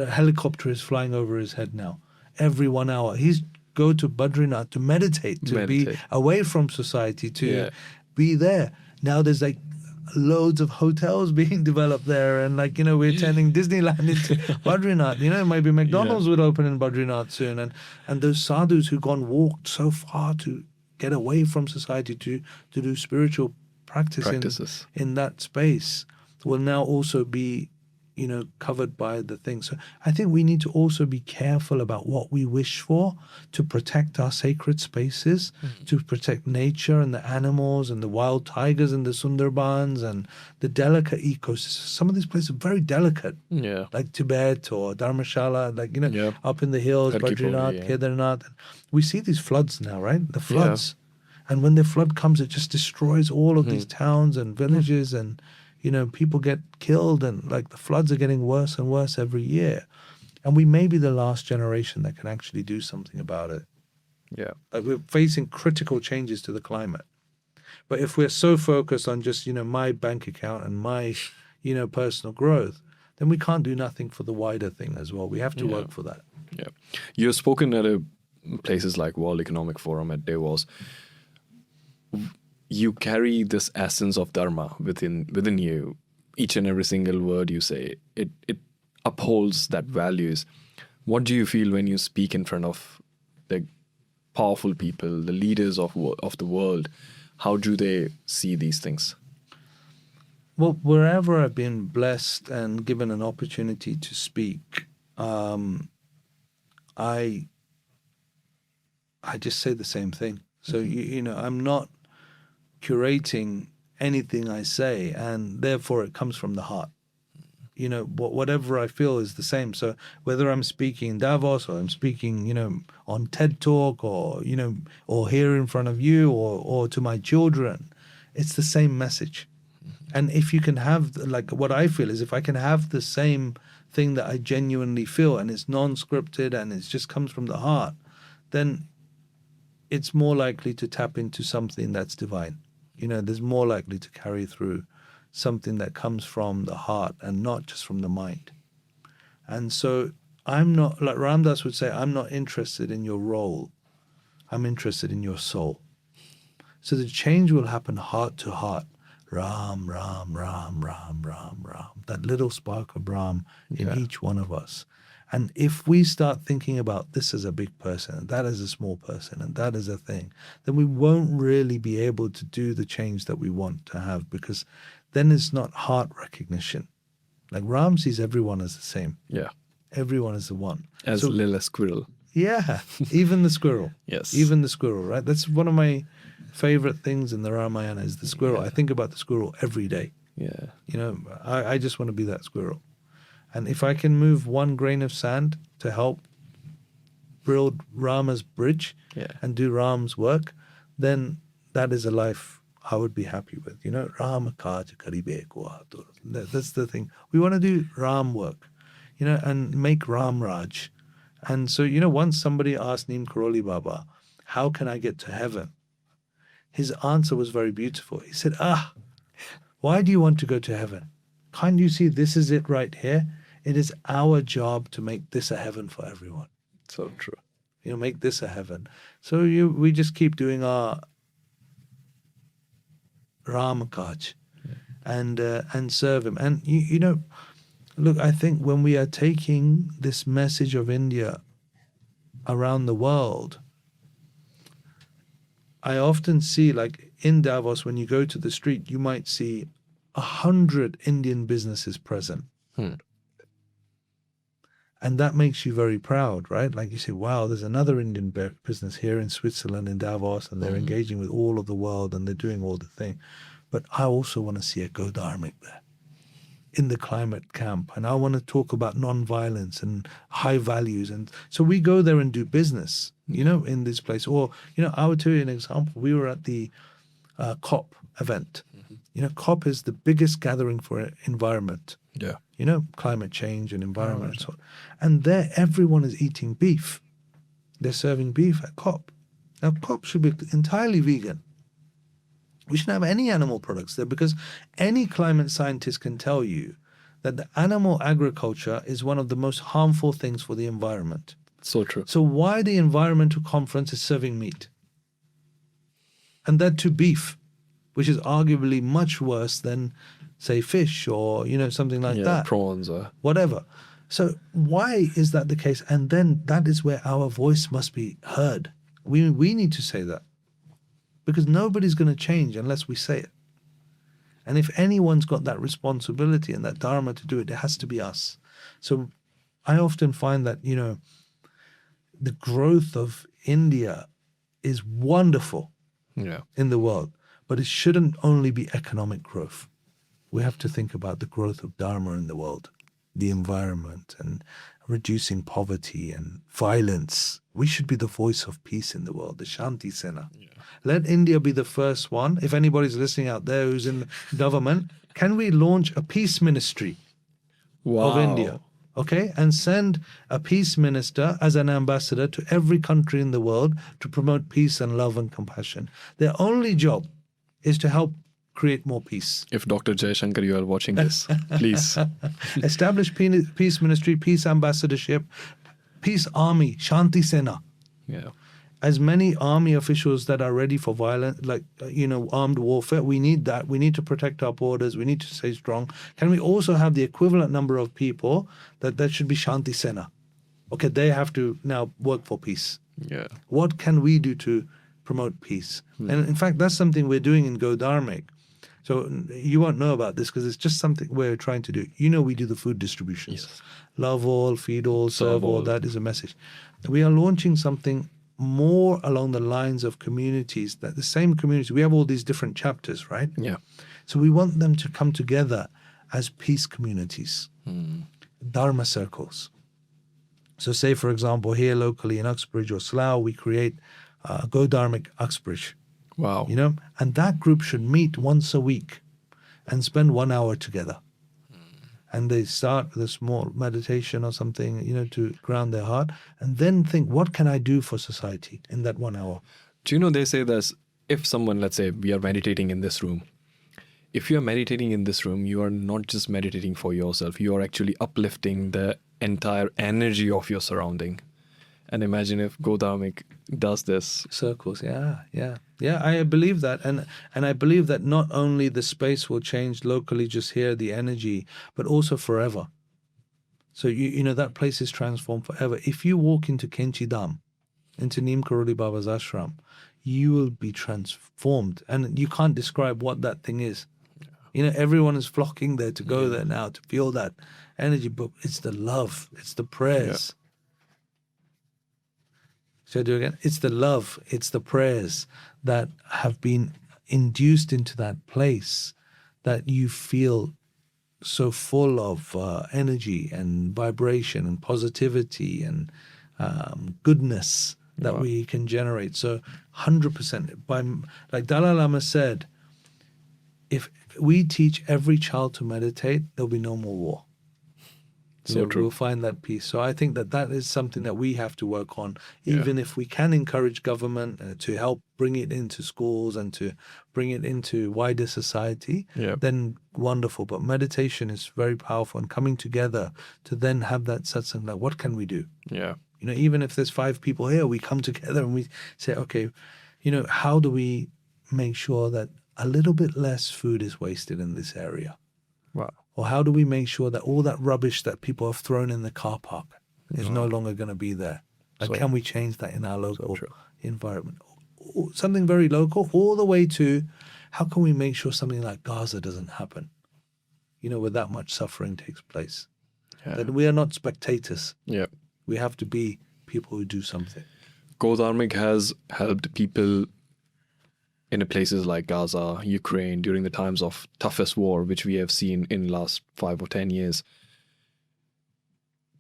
helicopter is flying over his head now. Every 1 hour, he's go to Badrinath to meditate, be away from society, to be there. Now there's like loads of hotels being developed there, and we're turning Disneyland into Badrinath. Maybe McDonald's would open in Badrinath soon, and those sadhus who walked so far to get away from society to do spiritual Practices. in that space will now also be, covered by the thing. So I think we need to also be careful about what we wish for to protect our sacred spaces, to protect nature and the animals and the wild tigers and the Sundarbans and the delicate ecosystems. Some of these places are very delicate, Yeah. like Tibet or Dharmshala, like, Yeah. up in the hills, Harki Puri, Badrinath, yeah. Kedarnath. We see these floods now, right? The floods. And when the flood comes, it just destroys all of these towns and villages, and people get killed, and like the floods are getting worse and worse every year. And we may be the last generation that can actually do something about it. Yeah. Like, we're facing critical changes to the climate. But if we're so focused on just, my bank account and my, personal growth, then we can't do nothing for the wider thing as well. We have to work for that. Yeah. You've spoken at places like World Economic Forum, at Davos. You carry this essence of Dharma within you. Each and every single word you say, it upholds that values. What do you feel when you speak in front of the powerful people, the leaders of the world? How do they see these things? Well, wherever I've been blessed and given an opportunity to speak, I just say the same thing. So, I'm not curating anything I say, and therefore it comes from the heart. Whatever I feel is the same. So whether I'm speaking in Davos or I'm speaking, on TED Talk or here in front of you or to my children, it's the same message. And if you can have, like, what I feel is, if I can have the same thing that I genuinely feel, and it's non-scripted and it just comes from the heart, then it's more likely to tap into something that's divine. There's more likely to carry through something that comes from the heart and not just from the mind. And so I'm not, like Ram Dass would say, I'm not interested in your role. I'm interested in your soul. So the change will happen heart to heart. Ram, Ram, Ram, Ram, Ram, Ram. That little spark of Ram in each one of us. And if we start thinking about this as a big person, and that as a small person, and that as a thing, then we won't really be able to do the change that we want to have, because then it's not heart recognition. Like, Ram sees everyone as the same. Yeah. Everyone is the one. As little a squirrel. Yeah, even the squirrel. Yes. Even the squirrel, right? That's one of my favorite things in the Ramayana, is the squirrel. I think about the squirrel every day. Yeah. I just want to be that squirrel. And if I can move one grain of sand to help build Rama's bridge and do Ram's work, then that is a life I would be happy with. Rama kaj karibe ko atur. That's the thing. We want to do Ram work, and make Ram Raj. And so, once somebody asked Neem Karoli Baba, how can I get to heaven? His answer was very beautiful. He said, why do you want to go to heaven? Can't you see this is it right here? It is our job to make this a heaven for everyone. So true. Make this a heaven. So we just keep doing our Ram Kaj and serve him. And look, I think when we are taking this message of India around the world, I often see, like in Davos, when you go to the street, you might see 100 Indian businesses present. And that makes you very proud, right? Like, you say, wow, there's another Indian business here in Switzerland, in Davos, and they're engaging with all of the world, and they're doing all the thing. But I also want to see a Go Dharmic there in the climate camp. And I want to talk about non-violence and high values. And so we go there and do business, in this place. Or, I would tell you an example. We were at the COP event. COP is the biggest gathering for environment. Yeah. Climate change and environment. And so on. And there, everyone is eating beef. They're serving beef at COP. Now, COP should be entirely vegan. We shouldn't have any animal products there, because any climate scientist can tell you that the animal agriculture is one of the most harmful things for the environment. So true. So why the environmental conference is serving meat? And that to beef, which is arguably much worse than, say, fish or, something like that. Prawns or whatever. So why is that the case? And then that is where our voice must be heard. We need to say that. because nobody's going to change unless we say it. And if anyone's got that responsibility and that dharma to do it, it has to be us. So I often find that, the growth of India is wonderful in the world, but it shouldn't only be economic growth. We have to think about the growth of dharma in the world, the environment, and reducing poverty and violence. We should be the voice of peace in the world, the Shanti Sena. Yeah. Let India be the first one. If anybody's listening out there who's in government, can we launch a peace ministry of India? Okay, and send a peace minister as an ambassador to every country in the world to promote peace and love and compassion. Their only job is to help create more peace. If Dr. Jaishankar, you are watching this, please. Establish peace ministry, peace ambassadorship, peace army, Shanti Sena. Yeah. As many army officials that are ready for violence, armed warfare, we need that. We need to protect our borders. We need to stay strong. Can we also have the equivalent number of people that should be Shanti Sena? Okay, they have to now work for peace. Yeah. What can we do to promote peace? And in fact, that's something we're doing in Go Dharmic. So you won't know about this because it's just something we're trying to do. We do the food distributions. Yes. Love all, feed all, serve all. That is a message. We are launching something more along the lines of communities, that the same community, we have all these different chapters, right? Yeah. So we want them to come together as peace communities, dharma circles. So say, for example, here locally in Uxbridge or Slough, we create Go Dharmic Uxbridge. Wow. And that group should meet once a week and spend 1 hour together. And they start with a small meditation or something, to ground their heart, and then think, what can I do for society in that 1 hour? Do you know, they say that if someone, let's say we are meditating in this room, if you are meditating in this room, you are not just meditating for yourself, you are actually uplifting the entire energy of your surrounding. And imagine if Go Dharmic does this. Circles, yeah. I believe that. And I believe that not only the space will change locally, just here, the energy, but also forever. So, that place is transformed forever. If you walk into Kenchi Dham, into Neem Karoli Baba's ashram, you will be transformed. And you can't describe what that thing is. Everyone is flocking there to go there now, to feel that energy. But it's the love, it's the prayers. Shall I do it again? It's the love, it's the prayers that have been induced into that place that you feel so full of energy and vibration and positivity and goodness that we can generate. So 100%. Like Dalai Lama said, if we teach every child to meditate, there'll be no more war. So true. We'll find that peace. So I think that is something that we have to work on, even if we can encourage government to help bring it into schools and to bring it into wider society, then wonderful. But meditation is very powerful, and coming together to then have that satsang, like, what can we do? Yeah. Even if there's 5 people here, we come together and we say, okay, how do we make sure that a little bit less food is wasted in this area? Wow. Or how do we make sure that all that rubbish that people have thrown in the car park is no longer going to be there? Like, can we change that in our local environment? Something very local, all the way to how can we make sure something like Gaza doesn't happen, where that much suffering takes place? Yeah. That we are not spectators. Yeah. We have to be people who do something. Go Dharmic has helped people in places like Gaza, Ukraine, during the times of toughest war, which we have seen in last 5 or 10 years.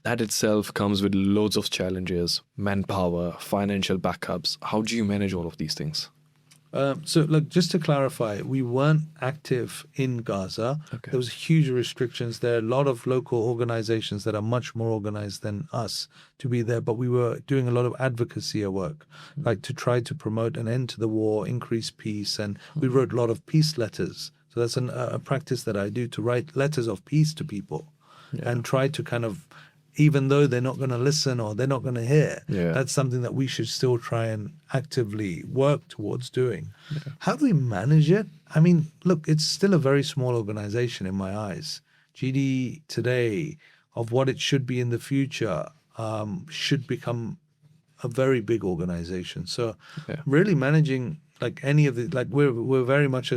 That itself comes with loads of challenges, manpower, financial backups. How do you manage all of these things? So, look, just to clarify, we weren't active in Gaza. Okay. There was huge restrictions there. A lot of local organizations that are much more organized than us to be there, but we were doing a lot of advocacy work, like to try to promote an end to the war, increase peace, and we wrote a lot of peace letters. So that's a practice that I do, to write letters of peace to people and try to kind of, even though they're not going to listen or they're not going to hear, that's something that we should still try and actively work towards doing. Yeah. How do we manage it? I mean, look, it's still a very small organization in my eyes. GD today, of what it should be in the future, should become a very big organization. So really managing like any of the, like we're very much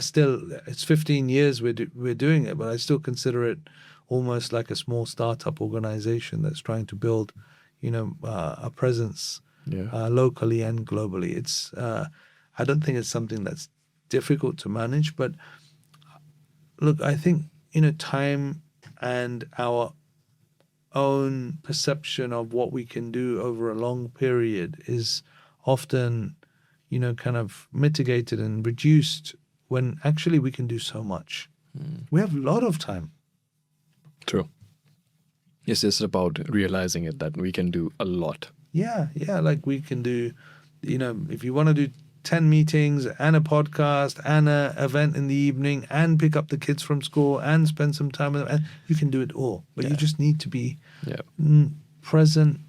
still, it's 15 years we're doing it, but I still consider it almost like a small startup organization that's trying to build, a presence locally and globally. It's I don't think it's something that's difficult to manage, but look, I think time and our own perception of what we can do over a long period is often kind of mitigated and reduced when actually we can do so much. We have a lot of time. True. It's just about realizing it that we can do a lot. Yeah, like we can do, if you want to do 10 meetings and a podcast and an event in the evening and pick up the kids from school and spend some time with them, and you can do it all. But you just need to be present,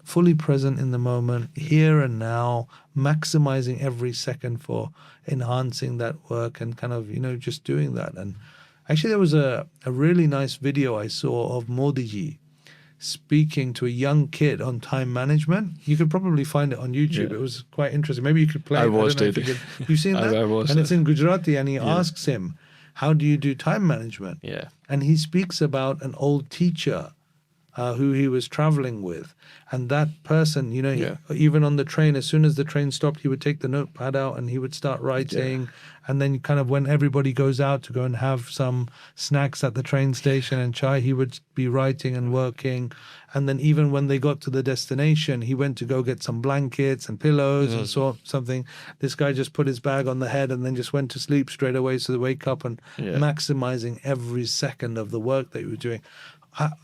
fully present in the moment, here and now, maximizing every second for enhancing that work and kind of, just doing that. And actually, there was a really nice video I saw of Modi ji speaking to a young kid on time management. You could probably find it on YouTube. It was quite interesting. Maybe you could play it. I watched it. You've seen that? I watched and it. It's in Gujarati, and he asks him, how do you do time management? Yeah. And he speaks about an old teacher who he was traveling with. And that person, even on the train, as soon as the train stopped, he would take the notepad out and he would start writing. And then kind of when everybody goes out to go and have some snacks at the train station and chai, he would be writing and working. And then even when they got to the destination, he went to go get some blankets and pillows and saw something. This guy just put his bag on the head and then just went to sleep straight away. So they wake up and maximizing every second of the work that he was doing.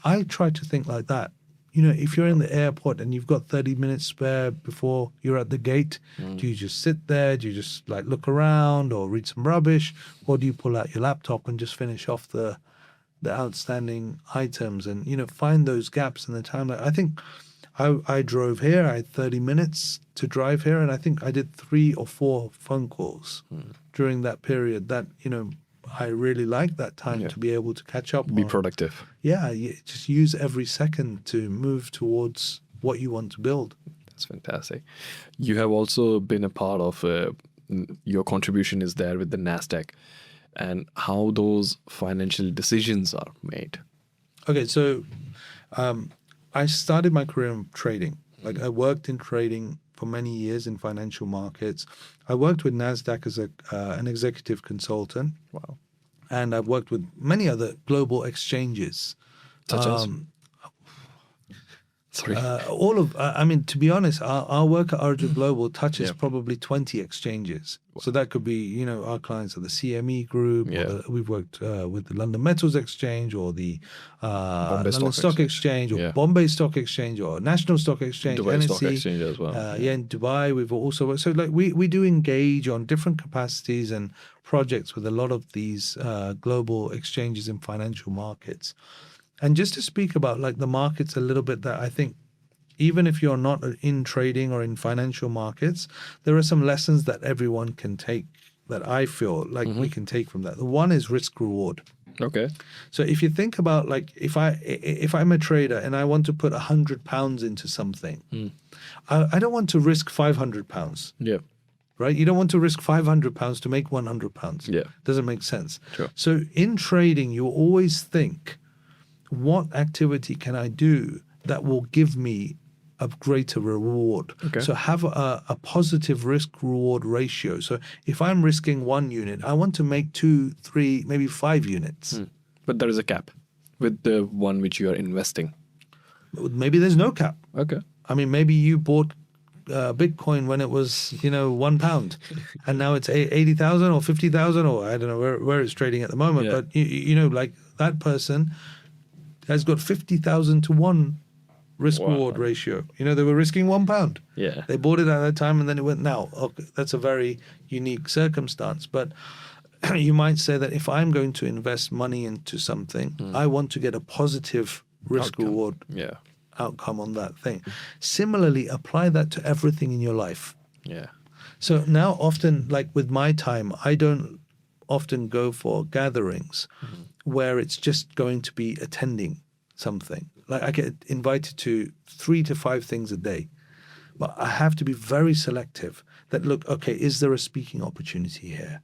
I try to think like that. If you're in the airport and you've got 30 minutes spare before you're at the gate, do you just sit there? Do you just like look around or read some rubbish? Or do you pull out your laptop and just finish off the outstanding items and, find those gaps in the time? I think I drove here. I had 30 minutes to drive here. And I think I did 3 or 4 phone calls during that period that, I really like that time to be able to catch up. Be productive. Yeah, just use every second to move towards what you want to build. That's fantastic. You have also been a part of, your contribution is there with the NASDAQ and how those financial decisions are made. Okay, so I started my career in trading. Like I worked in trading for many years in financial markets. I worked with NASDAQ as an executive consultant. Wow. And I've worked with many other global exchanges. Such as? Sorry. To be honest, our work at Origin Global touches probably 20 exchanges. Wow. So that could be, our clients are the CME Group. Or we've worked with the London Metals Exchange or the London Stock Exchange or Bombay Stock Exchange or National Stock Exchange. Dubai NSE, Stock Exchange as well. In Dubai, we've also worked. So like we do engage on different capacities and projects with a lot of these global exchanges in financial markets. And just to speak about like the markets a little bit, that I think even if you're not in trading or in financial markets, there are some lessons that everyone can take that I feel like we can take from that. The one is risk reward. Okay. So if you think about like if I'm a trader and I want to put £100 into something, I don't want to risk £500. Yeah. Right? You don't want to risk £500 to make £100. Yeah. Doesn't make sense. Sure. So in trading, you always think, what activity can I do that will give me a greater reward? Okay. So have a positive risk-reward ratio. So if I'm risking 1 unit, I want to make 2, 3, maybe 5 units. But there is a cap with the one which you are investing. Maybe there's no cap. Okay. I mean, maybe you bought Bitcoin when it was, £1, and now it's 80,000 or 50,000, or I don't know where it's trading at the moment. Yeah. But like that person has got 50,000 to 1 risk-reward ratio. They were risking £1. Yeah. They bought it at that time and then it went now. Okay, that's a very unique circumstance. But you might say that if I'm going to invest money into something, I want to get a positive risk-reward outcome on that thing. Similarly, apply that to everything in your life. Yeah. So now often, like with my time, I don't often go for gatherings where it's just going to be attending something. Like I get invited to 3 to 5 things a day. But I have to be very selective that, look, okay, is there a speaking opportunity here?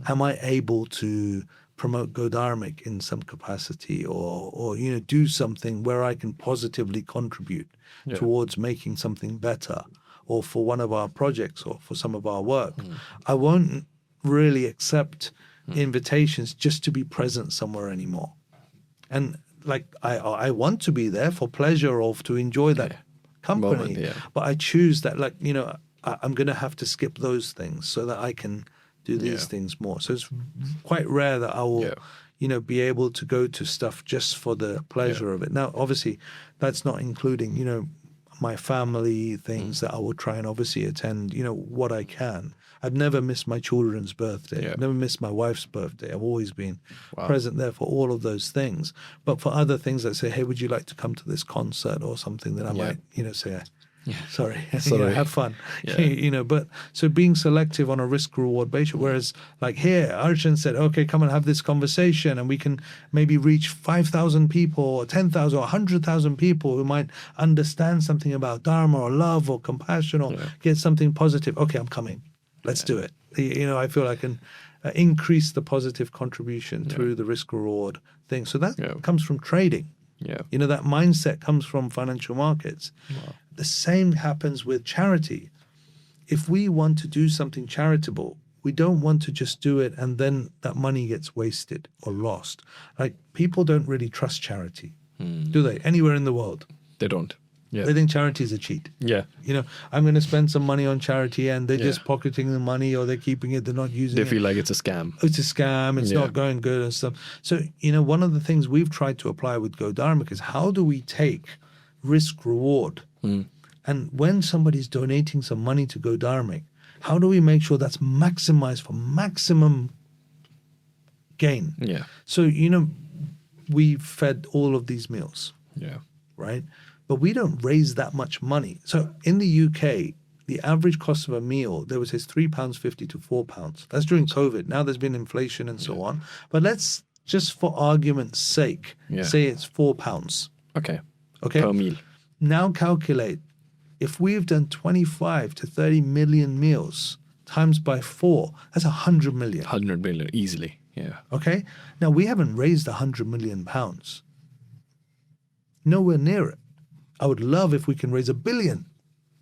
Am I able to promote Go Dharmic in some capacity, or do something where I can positively contribute towards making something better, or for one of our projects or for some of our work? I won't really accept invitations just to be present somewhere anymore. And like I want to be there for pleasure or to enjoy that company, Moment, but I choose that, like, I'm going to have to skip those things so that I can do these things more. So it's quite rare that I will, be able to go to stuff just for the pleasure of it. Now, obviously, that's not including, my family things that I will try and obviously attend, what I can. I've never missed my children's birthday. Yeah. I've never missed my wife's birthday. I've always been present there for all of those things. But for other things that say, hey, would you like to come to this concert or something, that I might, say, sorry, have fun. But so being selective on a risk reward basis, whereas like here, Archan said, okay, come and have this conversation and we can maybe reach 5,000 people or 10,000 or 100,000 people who might understand something about Dharma or love or compassion or get something positive. Okay, I'm coming. Let's do it. I feel I can increase the positive contribution through the risk reward thing. So that comes from trading. Yeah. That mindset comes from financial markets. Wow. The same happens with charity. If we want to do something charitable, we don't want to just do it and then that money gets wasted or lost. Like, people don't really trust charity, do they? Anywhere in the world. They don't. Yeah. They think charity is a cheat. Yeah. I'm going to spend some money on charity and they're just pocketing the money, or they're keeping it, they're not using it. They feel like it's a scam. It's a scam, it's not going good and stuff. So, one of the things we've tried to apply with Go Dharmic is, how do we take risk reward? And when somebody's donating some money to Go Dharmic, how do we make sure that's maximized for maximum gain? Yeah. So, we fed all of these meals, Yeah. right? But we don't raise that much money. So in the UK, the average cost of a meal, there was £3.50 to £4. That's during COVID. Now there's been inflation and so on. But let's just, for argument's sake, say it's £4. Okay. Okay. Per meal. Now calculate, if we've done 25 to 30 million meals times by 4, that's 100 million. 100 million easily. Yeah. Okay. Now we haven't raised £100 million. Nowhere near it. I would love if we can raise $1 billion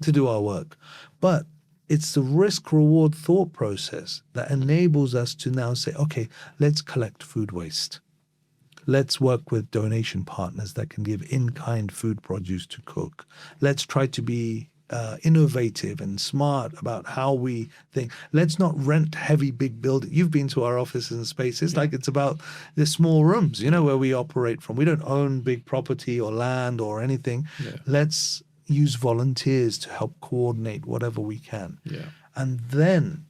to do our work. But it's the risk-reward thought process that enables us to now say, okay, let's collect food waste. Let's work with donation partners that can give in-kind food produce to cook. Let's try to be innovative and smart about how we think. Let's not rent heavy big buildings. You've been to our offices and spaces, like it's about the small rooms, where we operate from. We don't own big property or land or anything. Yeah. Let's use volunteers to help coordinate whatever we can. Yeah. And then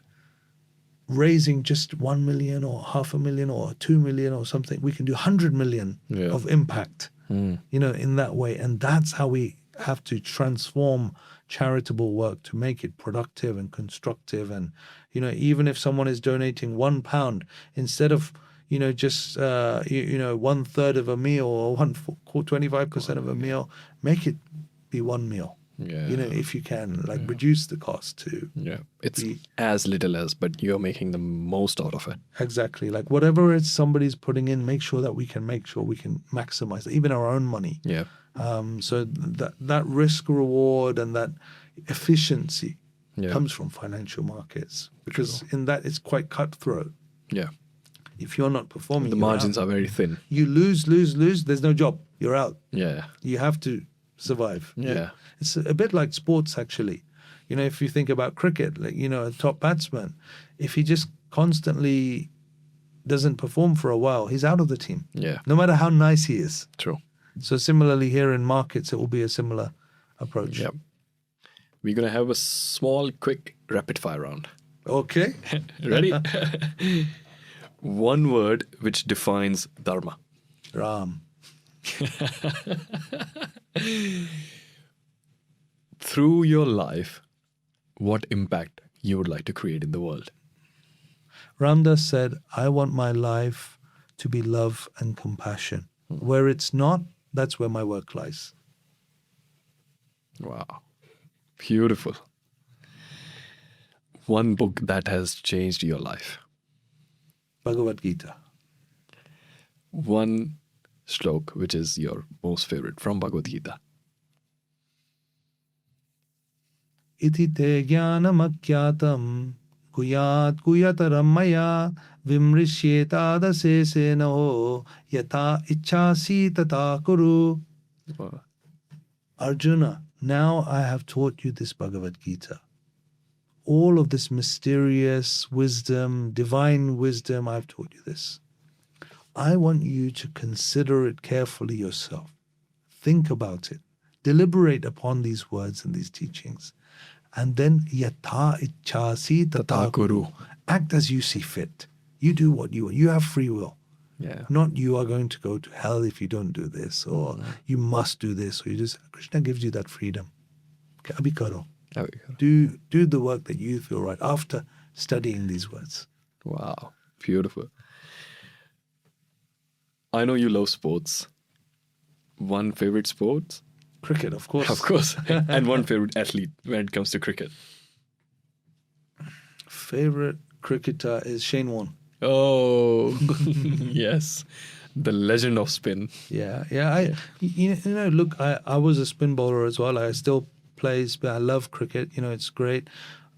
raising just 1 million or 500,000 or 2 million or something, we can do 100 million of impact, in that way. And that's how we have to transform charitable work to make it productive and constructive. And, even if someone is donating £1, instead of, just, 1/3 of a meal or 25% of a meal, make it be one meal. Yeah. If you can, reduce the cost to. Yeah. It's as little as, but you're making the most out of it. Exactly. Like whatever it's somebody's putting in, make sure we can maximize it, even our own money. Yeah. So that risk reward and that efficiency comes from financial markets, because in that it's quite cutthroat. Yeah. If you're not performing, the margins are very thin. You lose. There's no job. You're out. Yeah. You have to survive. Yeah. It's a bit like sports, actually. If you think about cricket, a top batsman, if he just constantly doesn't perform for a while, he's out of the team. Yeah. No matter how nice he is. True. So similarly here in markets, it will be a similar approach. Yep. We're going to have a small, quick rapid fire round. Okay. Ready? One word which defines Dharma. Ram. Through your life, what impact you would like to create in the world? Ram Dass said, I want my life to be love and compassion. Where it's not, that's where my work lies. Wow. Beautiful. One book that has changed your life. Bhagavad Gita. One shlok which is your most favorite from Bhagavad Gita. Iti te jnanamakkyatam guyat guyataram maya vimrishyetadaseseno yata ichasi tata kuru. Wow. Arjuna, now I have taught you this Bhagavad Gita. All of this mysterious wisdom, divine wisdom, I've taught you this. I want you to consider it carefully yourself. Think about it. Deliberate upon these words and these teachings. And then yata ichasi tata kuru. Act as you see fit. You do what you want. You have free will. Yeah. Not you are going to go to hell if you don't do this, or you must do this, or you just, Krishna gives you that freedom. Abhi karo. Do the work that you feel right after studying these words. Wow. Beautiful. I know you love sports. One favorite sport? Cricket, of course. Of course. And one favorite athlete when it comes to cricket. Favorite cricketer is Shane Warne. Oh, yes. The legend of spin. Yeah. You know, look, I was a spin bowler as well. I still play spin. I love cricket. You know, it's great.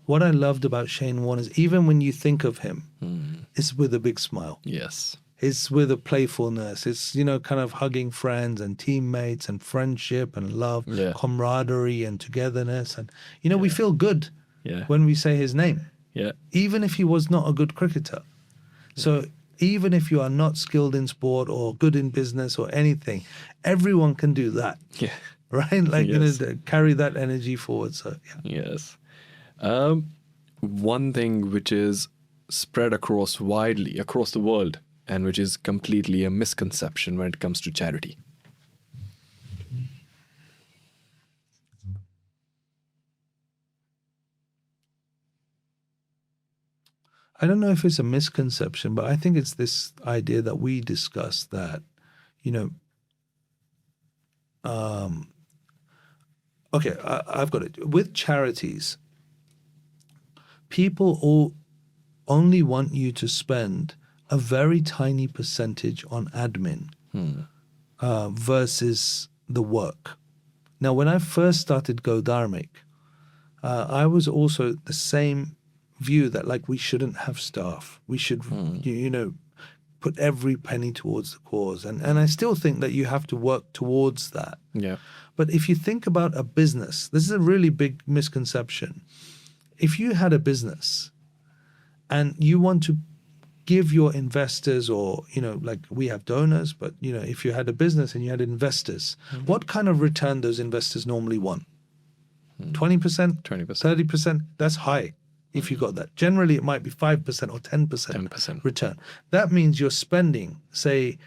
What I loved about Shane Warne is even when you think of him, it's with a big smile. Yes. It's with a playfulness. It's, you know, kind of hugging friends and teammates and friendship and love, camaraderie and togetherness. And, you know, we feel good when we say his name. Yeah. Even if he was not a good cricketer. So even if you are not skilled in sport or good in business or anything, everyone can do that. Yeah. Right? Like, you know, carry that energy forward. So, Yes. One thing which is spread widely across the world and which is completely a misconception when it comes to charity. I don't know if it's a misconception, but I think it's this idea that we discussed that, you know, okay, I've got it. With charities, people all only want you to spend a very tiny percentage on admin versus the work. Now, when I first started Go Dharmic, I was also the same view that, like, we shouldn't have staff. We should, you know, put every penny towards the cause. And I still think that you have to work towards that. Yeah. But if you think about a business, this is a really big misconception. If you had a business and you want to give your investors, or, you know, like we have donors, but, you know, if you had a business and you had investors, what kind of return those investors normally want? 20%? 20%. 30%? That's high. If you got that. Generally, it might be 5% or 10% return. That means you're spending, say,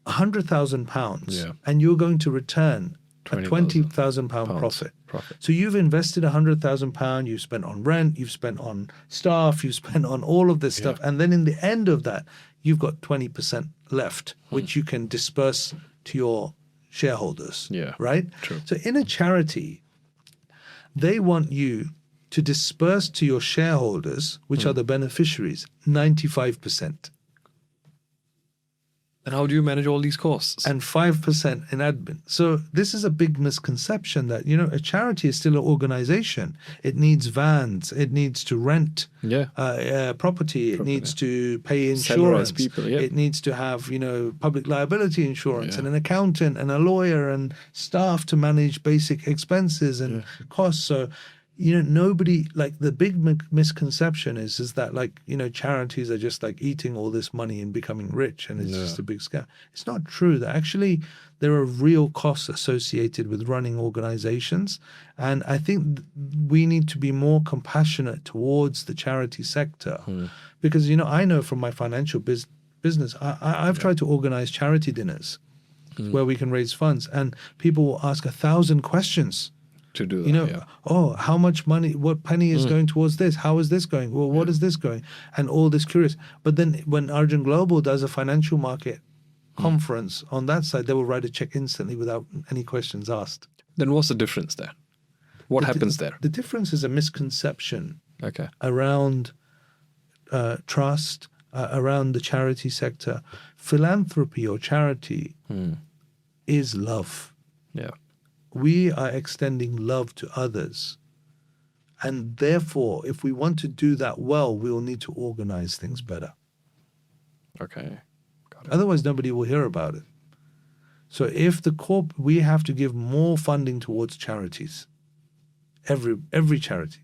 £100,000 and you're going to return a £20,000 profit. So you've invested £100,000, you've spent on rent, you've spent on staff, you've spent on all of this stuff. And then in the end of that, you've got 20% left, which you can disperse to your shareholders. Yeah. Right? True. So in a charity, they want you to disperse to your shareholders, which are the beneficiaries, 95%. And how do you manage all these costs? And 5% in admin. So this is a big misconception that, you know, a charity is still an organization. It needs vans. It needs to rent property. It needs to pay insurance. People, It needs to have, you know, public liability insurance and an accountant and a lawyer and staff to manage basic expenses and costs. So, you know, nobody, like, the big misconception is that, like, you know, charities are just like eating all this money and becoming rich and it's just a big scam. It's not true. That actually there are real costs associated with running organizations. And I think we need to be more compassionate towards the charity sector because, you know, I know from my financial business, I've tried to organize charity dinners where we can raise funds, and people will ask 1,000 questions. To do that, you know, oh, how much money, what penny is going towards this? How is this going? Well, what is this going? And all this curious. But then when Arjun Global does a financial market conference on that side, they will write a check instantly without any questions asked. Then what's the difference there? What happens there? The difference is a misconception Okay. around trust, around the charity sector. Philanthropy or charity is love. Yeah. We are extending love to others. And therefore, if we want to do that well, we will need to organize things better. Okay. Got it. Otherwise, nobody will hear about it. So if we have to give more funding towards charities, every charity,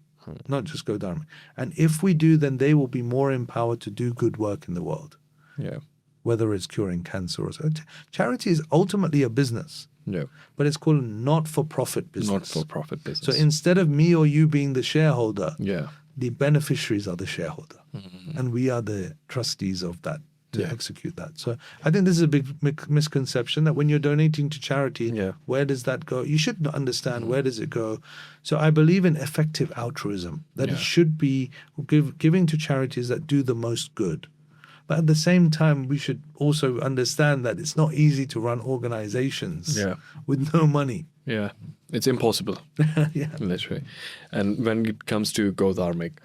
not just Go Dharmic. And if we do, then they will be more empowered to do good work in the world, Yeah. whether it's curing cancer or so. Charity is ultimately a business, Yeah. but it's called not-for-profit business. Not-for-profit So business. instead of me or you being the shareholder, Yeah. the beneficiaries are the shareholder. And we are the trustees of that to Yeah. execute that. So I think this is a big misconception that when you're donating to charity, Yeah. where does that go? You should understand where does it go. So I believe in effective altruism, that Yeah. it should be giving to charities that do the most good. But at the same time, we should also understand that it's not easy to run organizations Yeah. with no money. Yeah. It's impossible. Yeah. Literally. And when it comes to Go Dharmic,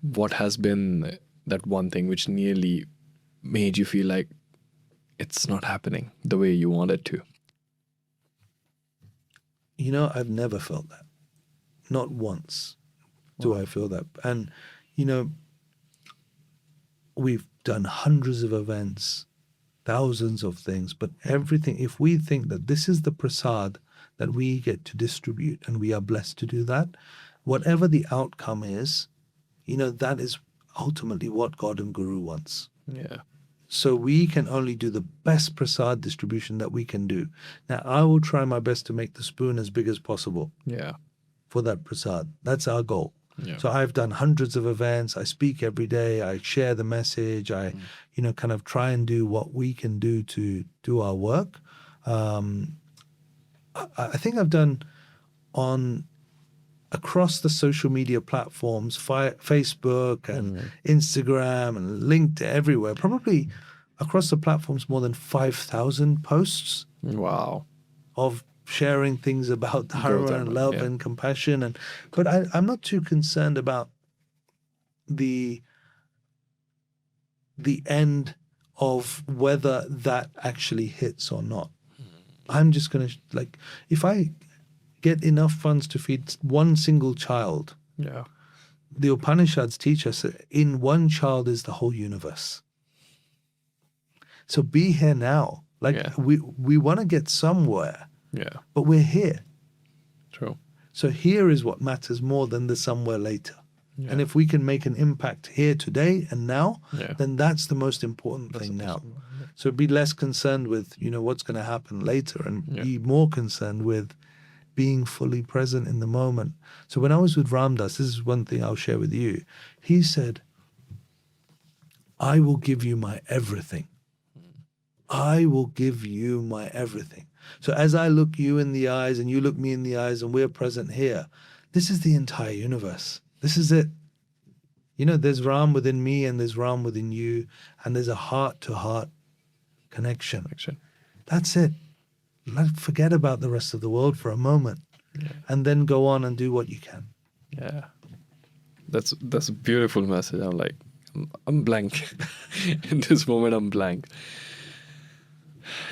what has been that one thing which nearly made you feel like it's not happening the way you want it to? You know, I've never felt that. Not once do I feel that. And, you know, we've done hundreds of events, thousands of things, but everything, if we think that this is the prasad that we get to distribute and we are blessed to do that, whatever the outcome is, you know, that is ultimately what God and Guru wants. Yeah. So we can only do the best prasad distribution that we can do. Now, I will try my best to make the spoon as big as possible Yeah. for that prasad. That's our goal. Yeah. So I've done hundreds of events. I speak every day. I share the message. I, you know, kind of try and do what we can do to do our work. I think I've done across the social media platforms, Facebook and Instagram and LinkedIn, everywhere, probably across the platforms more than 5,000 posts Wow. of sharing things about Dharma and Dharma, love yeah. and compassion. But I'm not too concerned about the end of whether that actually hits or not. I'm just going to, like, if I get enough funds to feed one single child, Yeah. the Upanishads teach us that in one child is the whole universe. So be here now. Like, Yeah. we want to get somewhere, Yeah. but we're here. True. So here is what matters more than the somewhere later. Yeah. And if we can make an impact here today and now, Yeah. then that's the most important thing now. So be less concerned with, you know, what's going to happen later and Yeah. be more concerned with being fully present in the moment. So when I was with Ram Dass, this is one thing I'll share with you. He said, I will give you my everything. I will give you my everything. So as I look you in the eyes and you look me in the eyes and we're present here, this is the entire universe. This is it. You know, there's Ram within me and there's Ram within you, and there's a heart-to-heart connection. That's it. Forget about the rest of the world for a moment, and then go on and do what you can. Yeah. That's a beautiful message. I'm like, I'm blank. In this moment, I'm blank.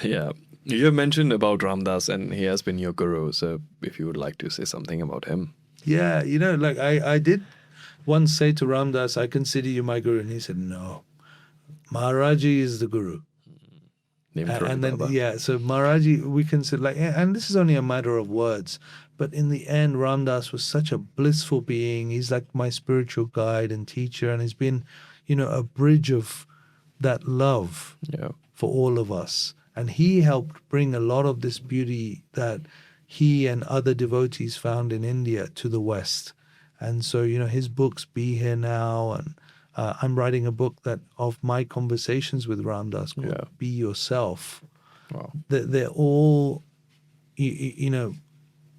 Yeah. You have mentioned about Ram Dass, and he has been your guru. So if you would like to say something about him. Yeah, you know, like I did once say to Ram Dass, I consider you my guru. And he said, no, Maharaji is the guru. And then, yeah, so Maharaji, we consider, like, and this is only a matter of words, but in the end, Ram Dass was such a blissful being. He's like my spiritual guide and teacher, and he's been, you know, a bridge of that love for all of us. And he helped bring a lot of this beauty that he and other devotees found in India to the West. And so, you know, his books, Be Here Now, and I'm writing a book of my conversations with Ram Dass called Be Yourself. Wow. They're all, you know,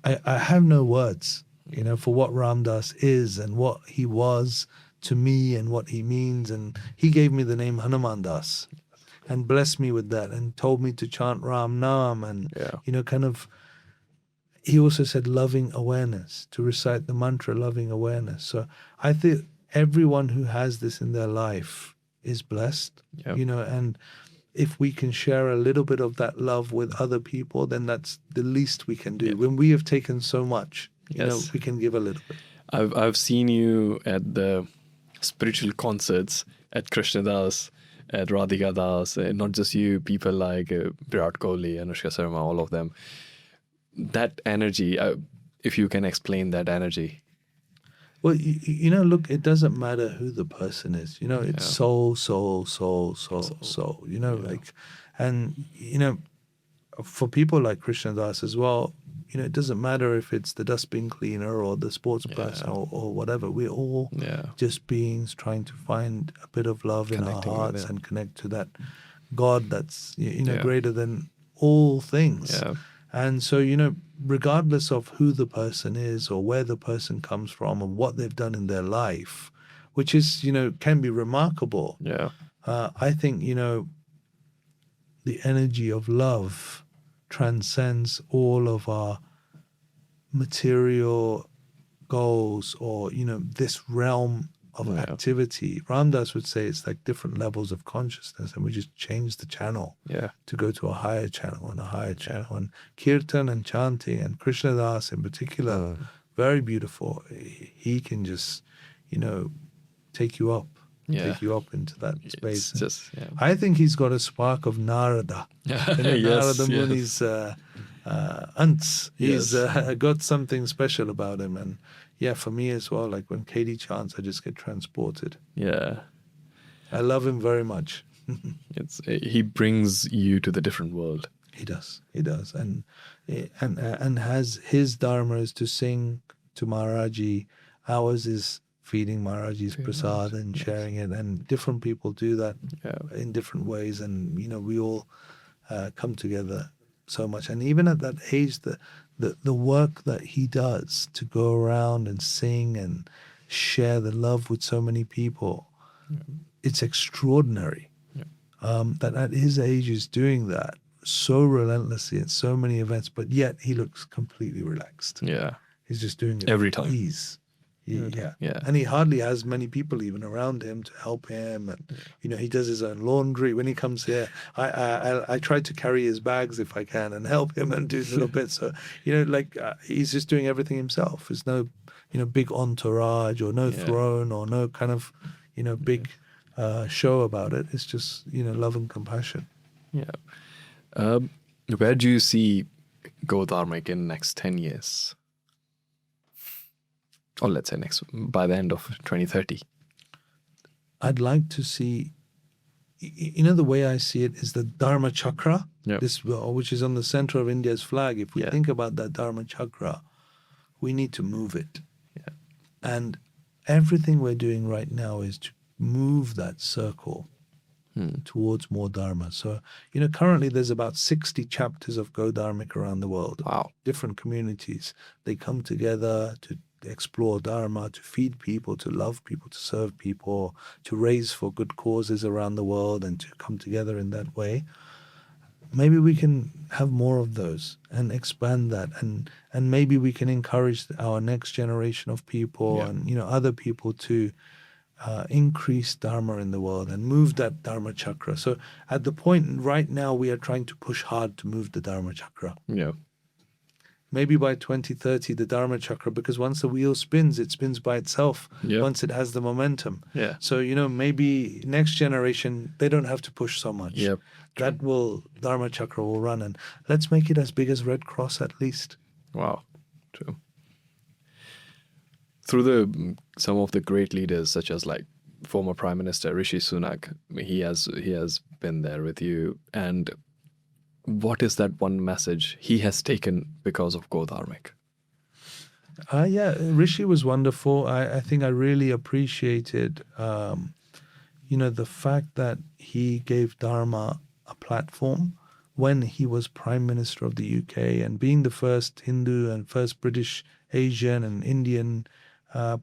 I have no words, you know, for what Ram Dass is and what he was to me and what he means. And he gave me the name Hanuman Dass and blessed me with that and told me to chant Ram Nam and, you know, kind of, he also said loving awareness, to recite the mantra loving awareness. So I think everyone who has this in their life is blessed, Yep. and if we can share a little bit of that love with other people, then that's the least we can do. Yep. When we have taken so much, Yes. we can give a little bit. I've seen you at the spiritual concerts at Krishna Das, at Radhika Das, not just you, people like Virat Kohli, Anushka Sharma, all of them. That energy, if you can explain that energy. Well, look, it doesn't matter who the person is. It's soul, soul, soul, soul, soul. And for people like Krishna Das as well, it doesn't matter if it's the dustbin cleaner or the sports person or whatever. We're all just beings trying to find a bit of love in our Connecting with hearts it. and connect to that God that's greater than all things. Yeah. And so, regardless of who the person is or where the person comes from and what they've done in their life, which is, can be remarkable. Yeah. I think, the energy of love transcends all of our material goals or, this realm of activity. Ram Dass would say it's like different levels of consciousness, and we just change the channel to go to a higher channel and a higher channel. And Kirtan and chanting and Krishna Das in particular, very beautiful. He can just, take you up. Take you up into that space. I think he's got a spark of Narada. Narada Muni's aunts. He's got something special about him. And for me as well, like when Katie chants, I just get transported. Yeah. I love him very much. He brings you to the different world. He does. And has his dharma is to sing to Maharaji. Ours is feeding Maharaji's prasad and sharing it, and different people do that in different ways, and we all come together so much. And even at that age, the work that he does to go around and sing and share the love with so many people, it's extraordinary. That at his age is doing that so relentlessly at so many events, but yet he looks completely relaxed. He's just doing it every with time. ease. And he hardly has many people even around him to help him, and he does his own laundry when he comes here. I try to carry his bags if I can and help him and do little bits. So he's just doing everything himself. There's no big entourage or no throne or no kind of big show about it. It's just love and compassion. Where do you see Go Dharmic in the next 10 years? Or let's say by the end of 2030. I'd like to see, the way I see it is the Dharma Chakra, which is on the center of India's flag. If we think about that Dharma Chakra, we need to move it. And everything we're doing right now is to move that circle towards more Dharma. So, currently there's about 60 chapters of Go Dharmic around the world. Wow. Different communities. They come together to explore Dharma, to feed people, to love people, to serve people, to raise for good causes around the world, and to come together in that way. Maybe we can have more of those and expand that, and maybe we can encourage our next generation of people and other people to increase Dharma in the world and move that Dharma Chakra. So at the point right now, we are trying to push hard to move the Dharma Chakra. Maybe by 2030, the Dharma Chakra, because once the wheel spins, it spins by itself once it has the momentum. So, maybe next generation, they don't have to push so much. Dharma Chakra will run, and let's make it as big as Red Cross at least. Wow, true. Through some of the great leaders, such as like former Prime Minister Rishi Sunak, he has been there with you. And what is that one message he has taken because of Go Dharmic? Rishi was wonderful. I think I really appreciated, the fact that he gave Dharma a platform when he was Prime Minister of the UK, and being the first Hindu and first British, Asian and Indian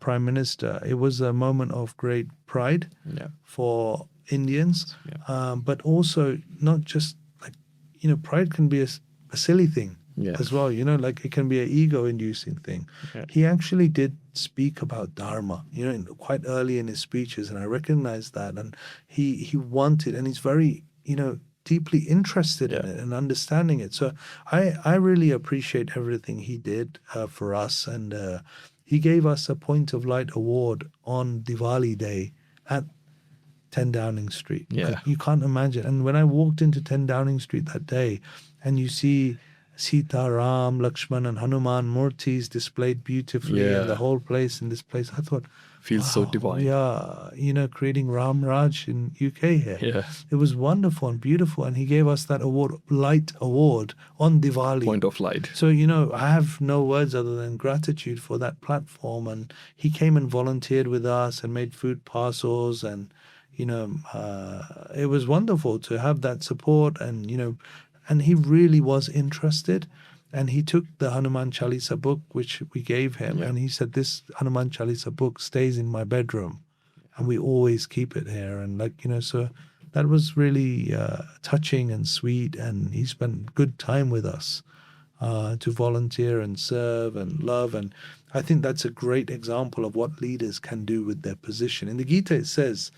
Prime Minister. It was a moment of great pride for Indians, but also not just pride can be a silly thing. Yeah. as well. Like it can be an ego-inducing thing. Yeah. He actually did speak about Dharma, quite early in his speeches, and I recognized that. And he wanted, and he's very, deeply interested in Yeah. it and understanding it. So I really appreciate everything he did for us. And he gave us a Point of Light award on Diwali Day at 10 Downing Street. Yeah. Like, you can't imagine. And when I walked into 10 Downing Street that day, and you see Sita, Ram, Lakshman, and Hanuman Murtis displayed beautifully in the whole place, in this place, I thought, Feels so wow, divine. we are, creating Ram Raj in UK here. Yeah. It was wonderful and beautiful. And he gave us that award, Light Award, on Diwali. Point of Light. So, I have no words other than gratitude for that platform. And he came and volunteered with us and made food parcels. And, it was wonderful to have that support. And, and he really was interested. And he took the Hanuman Chalisa book, which we gave him. And he said, this Hanuman Chalisa book stays in my bedroom. And we always keep it here. And so that was really touching and sweet. And he spent good time with us to volunteer and serve and love. And I think that's a great example of what leaders can do with their position. In the Gita, it says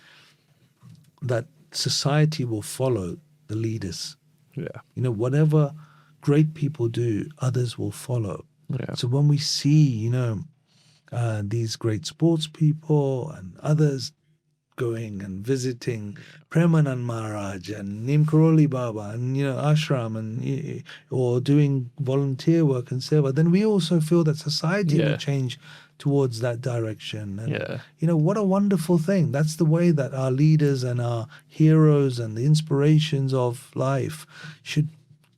that society will follow the leaders. Yeah. Whatever great people do, others will follow. Yeah. So when we see, these great sports people and others going and visiting Premanand Maharaj and Neem Karoli Baba and, ashram and, or doing volunteer work and seva, then we also feel that society will change towards that direction. And, what a wonderful thing. That's the way that our leaders and our heroes and the inspirations of life should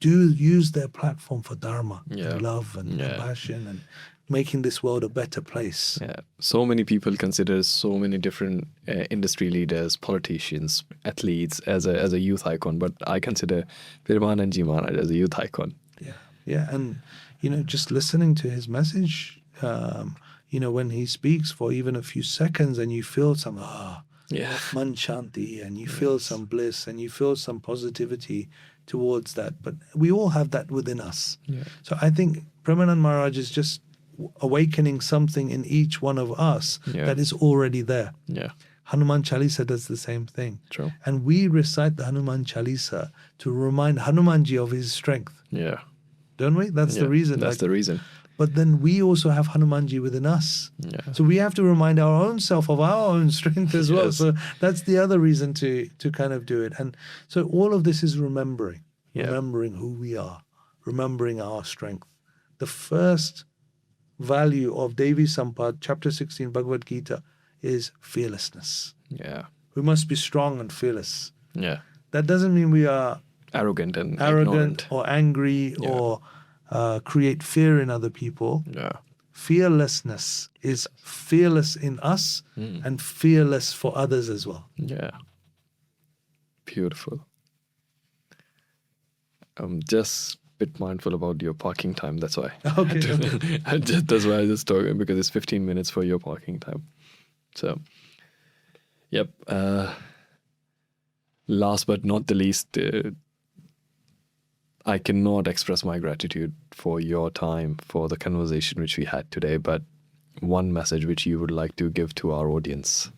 use their platform for Dharma and love and compassion and making this world a better place. Yeah. So many people consider so many different industry leaders, politicians, athletes as a youth icon, but I consider Premanand Maharaj as a youth icon. Yeah. And, just listening to his message, when he speaks for even a few seconds and you feel some, man shanti, and you feel some bliss and you feel some positivity towards that. But we all have that within us. So I think Premanand Maharaj is just awakening something in each one of us that is already there. Hanuman Chalisa does the same thing. True. And we recite the Hanuman Chalisa to remind Hanumanji of his strength. Don't we? That's the reason. That's the reason. But then we also have Hanumanji within us. So we have to remind our own self of our own strength as well. So that's the other reason to kind of do it. And so all of this is remembering who we are, remembering our strength. The first value of Devi Sampad, chapter 16, Bhagavad Gita, is fearlessness. We must be strong and fearless. That doesn't mean we are arrogant ignorant. Or angry or create fear in other people. Fearlessness is fearless in us and fearless for others as well. Beautiful. Just a bit mindful about your parking time. That's why. Okay. That's why I just talking, because it's 15 minutes for your parking time. So, yep. Last but not the least, I cannot express my gratitude for your time, for the conversation which we had today, but one message which you would like to give to our audience.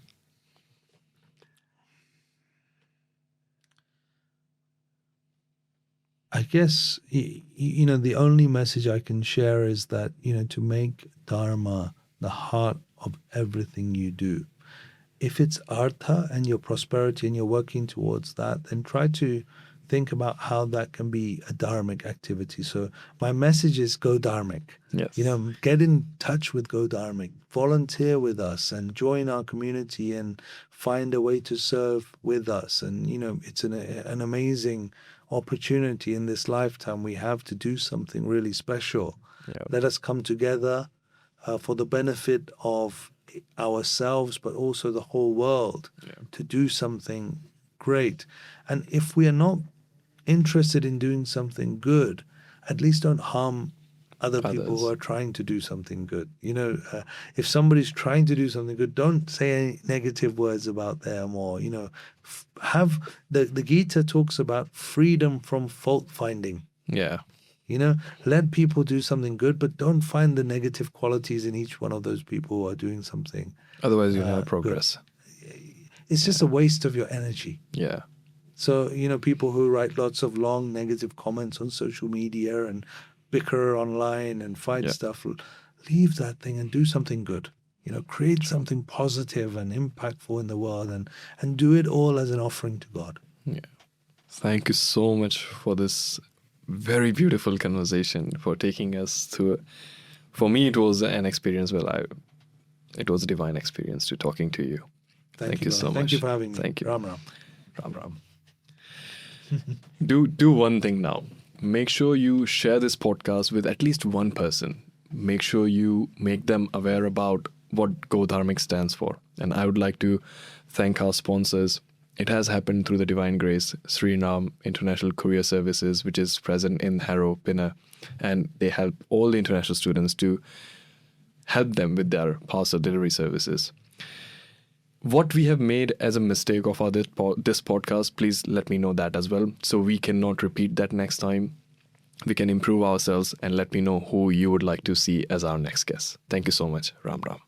I guess, the only message I can share is that, to make Dharma the heart of everything you do. If it's artha and your prosperity and you're working towards that, then try to think about how that can be a dharmic activity. So my message is Go Dharmic. Get in touch with Go Dharmic. Volunteer with us and join our community and find a way to serve with us. And, it's an amazing opportunity in this lifetime we have to do something really special. Let us come together for the benefit of ourselves, but also the whole world, to do something great. And if we are not interested in doing something good, at least don't harm other people who are trying to do something good. If somebody's trying to do something good, don't say any negative words about them, or, have the Gita talks about freedom from fault finding. Let people do something good, but don't find the negative qualities in each one of those people who are doing something. Otherwise, you never progress. It's just a waste of your energy. Yeah. So, people who write lots of long negative comments on social media and bicker online and fight stuff, leave that thing and do something good. Create something positive and impactful in the world and do it all as an offering to God. Yeah. Thank you so much for this very beautiful conversation, for taking us through. For me, it was an experience. It was a divine experience to talking to you. Thank you so much. Thank you for having me. Thank you. Ram Ram. Ram Ram. Do one thing now. Make sure you share this podcast with at least one person. Make sure you make them aware about what Go Dharmic stands for. And I would like to thank our sponsors. It has happened through the divine grace, Sriram International Courier Services, which is present in Harrow, Pinner, and they help all the international students to help them with their parcel delivery services. What we have made as a mistake of this podcast, please let me know that as well, so we cannot repeat that next time. We can improve ourselves, and let me know who you would like to see as our next guest. Thank you so much. Ram Ram.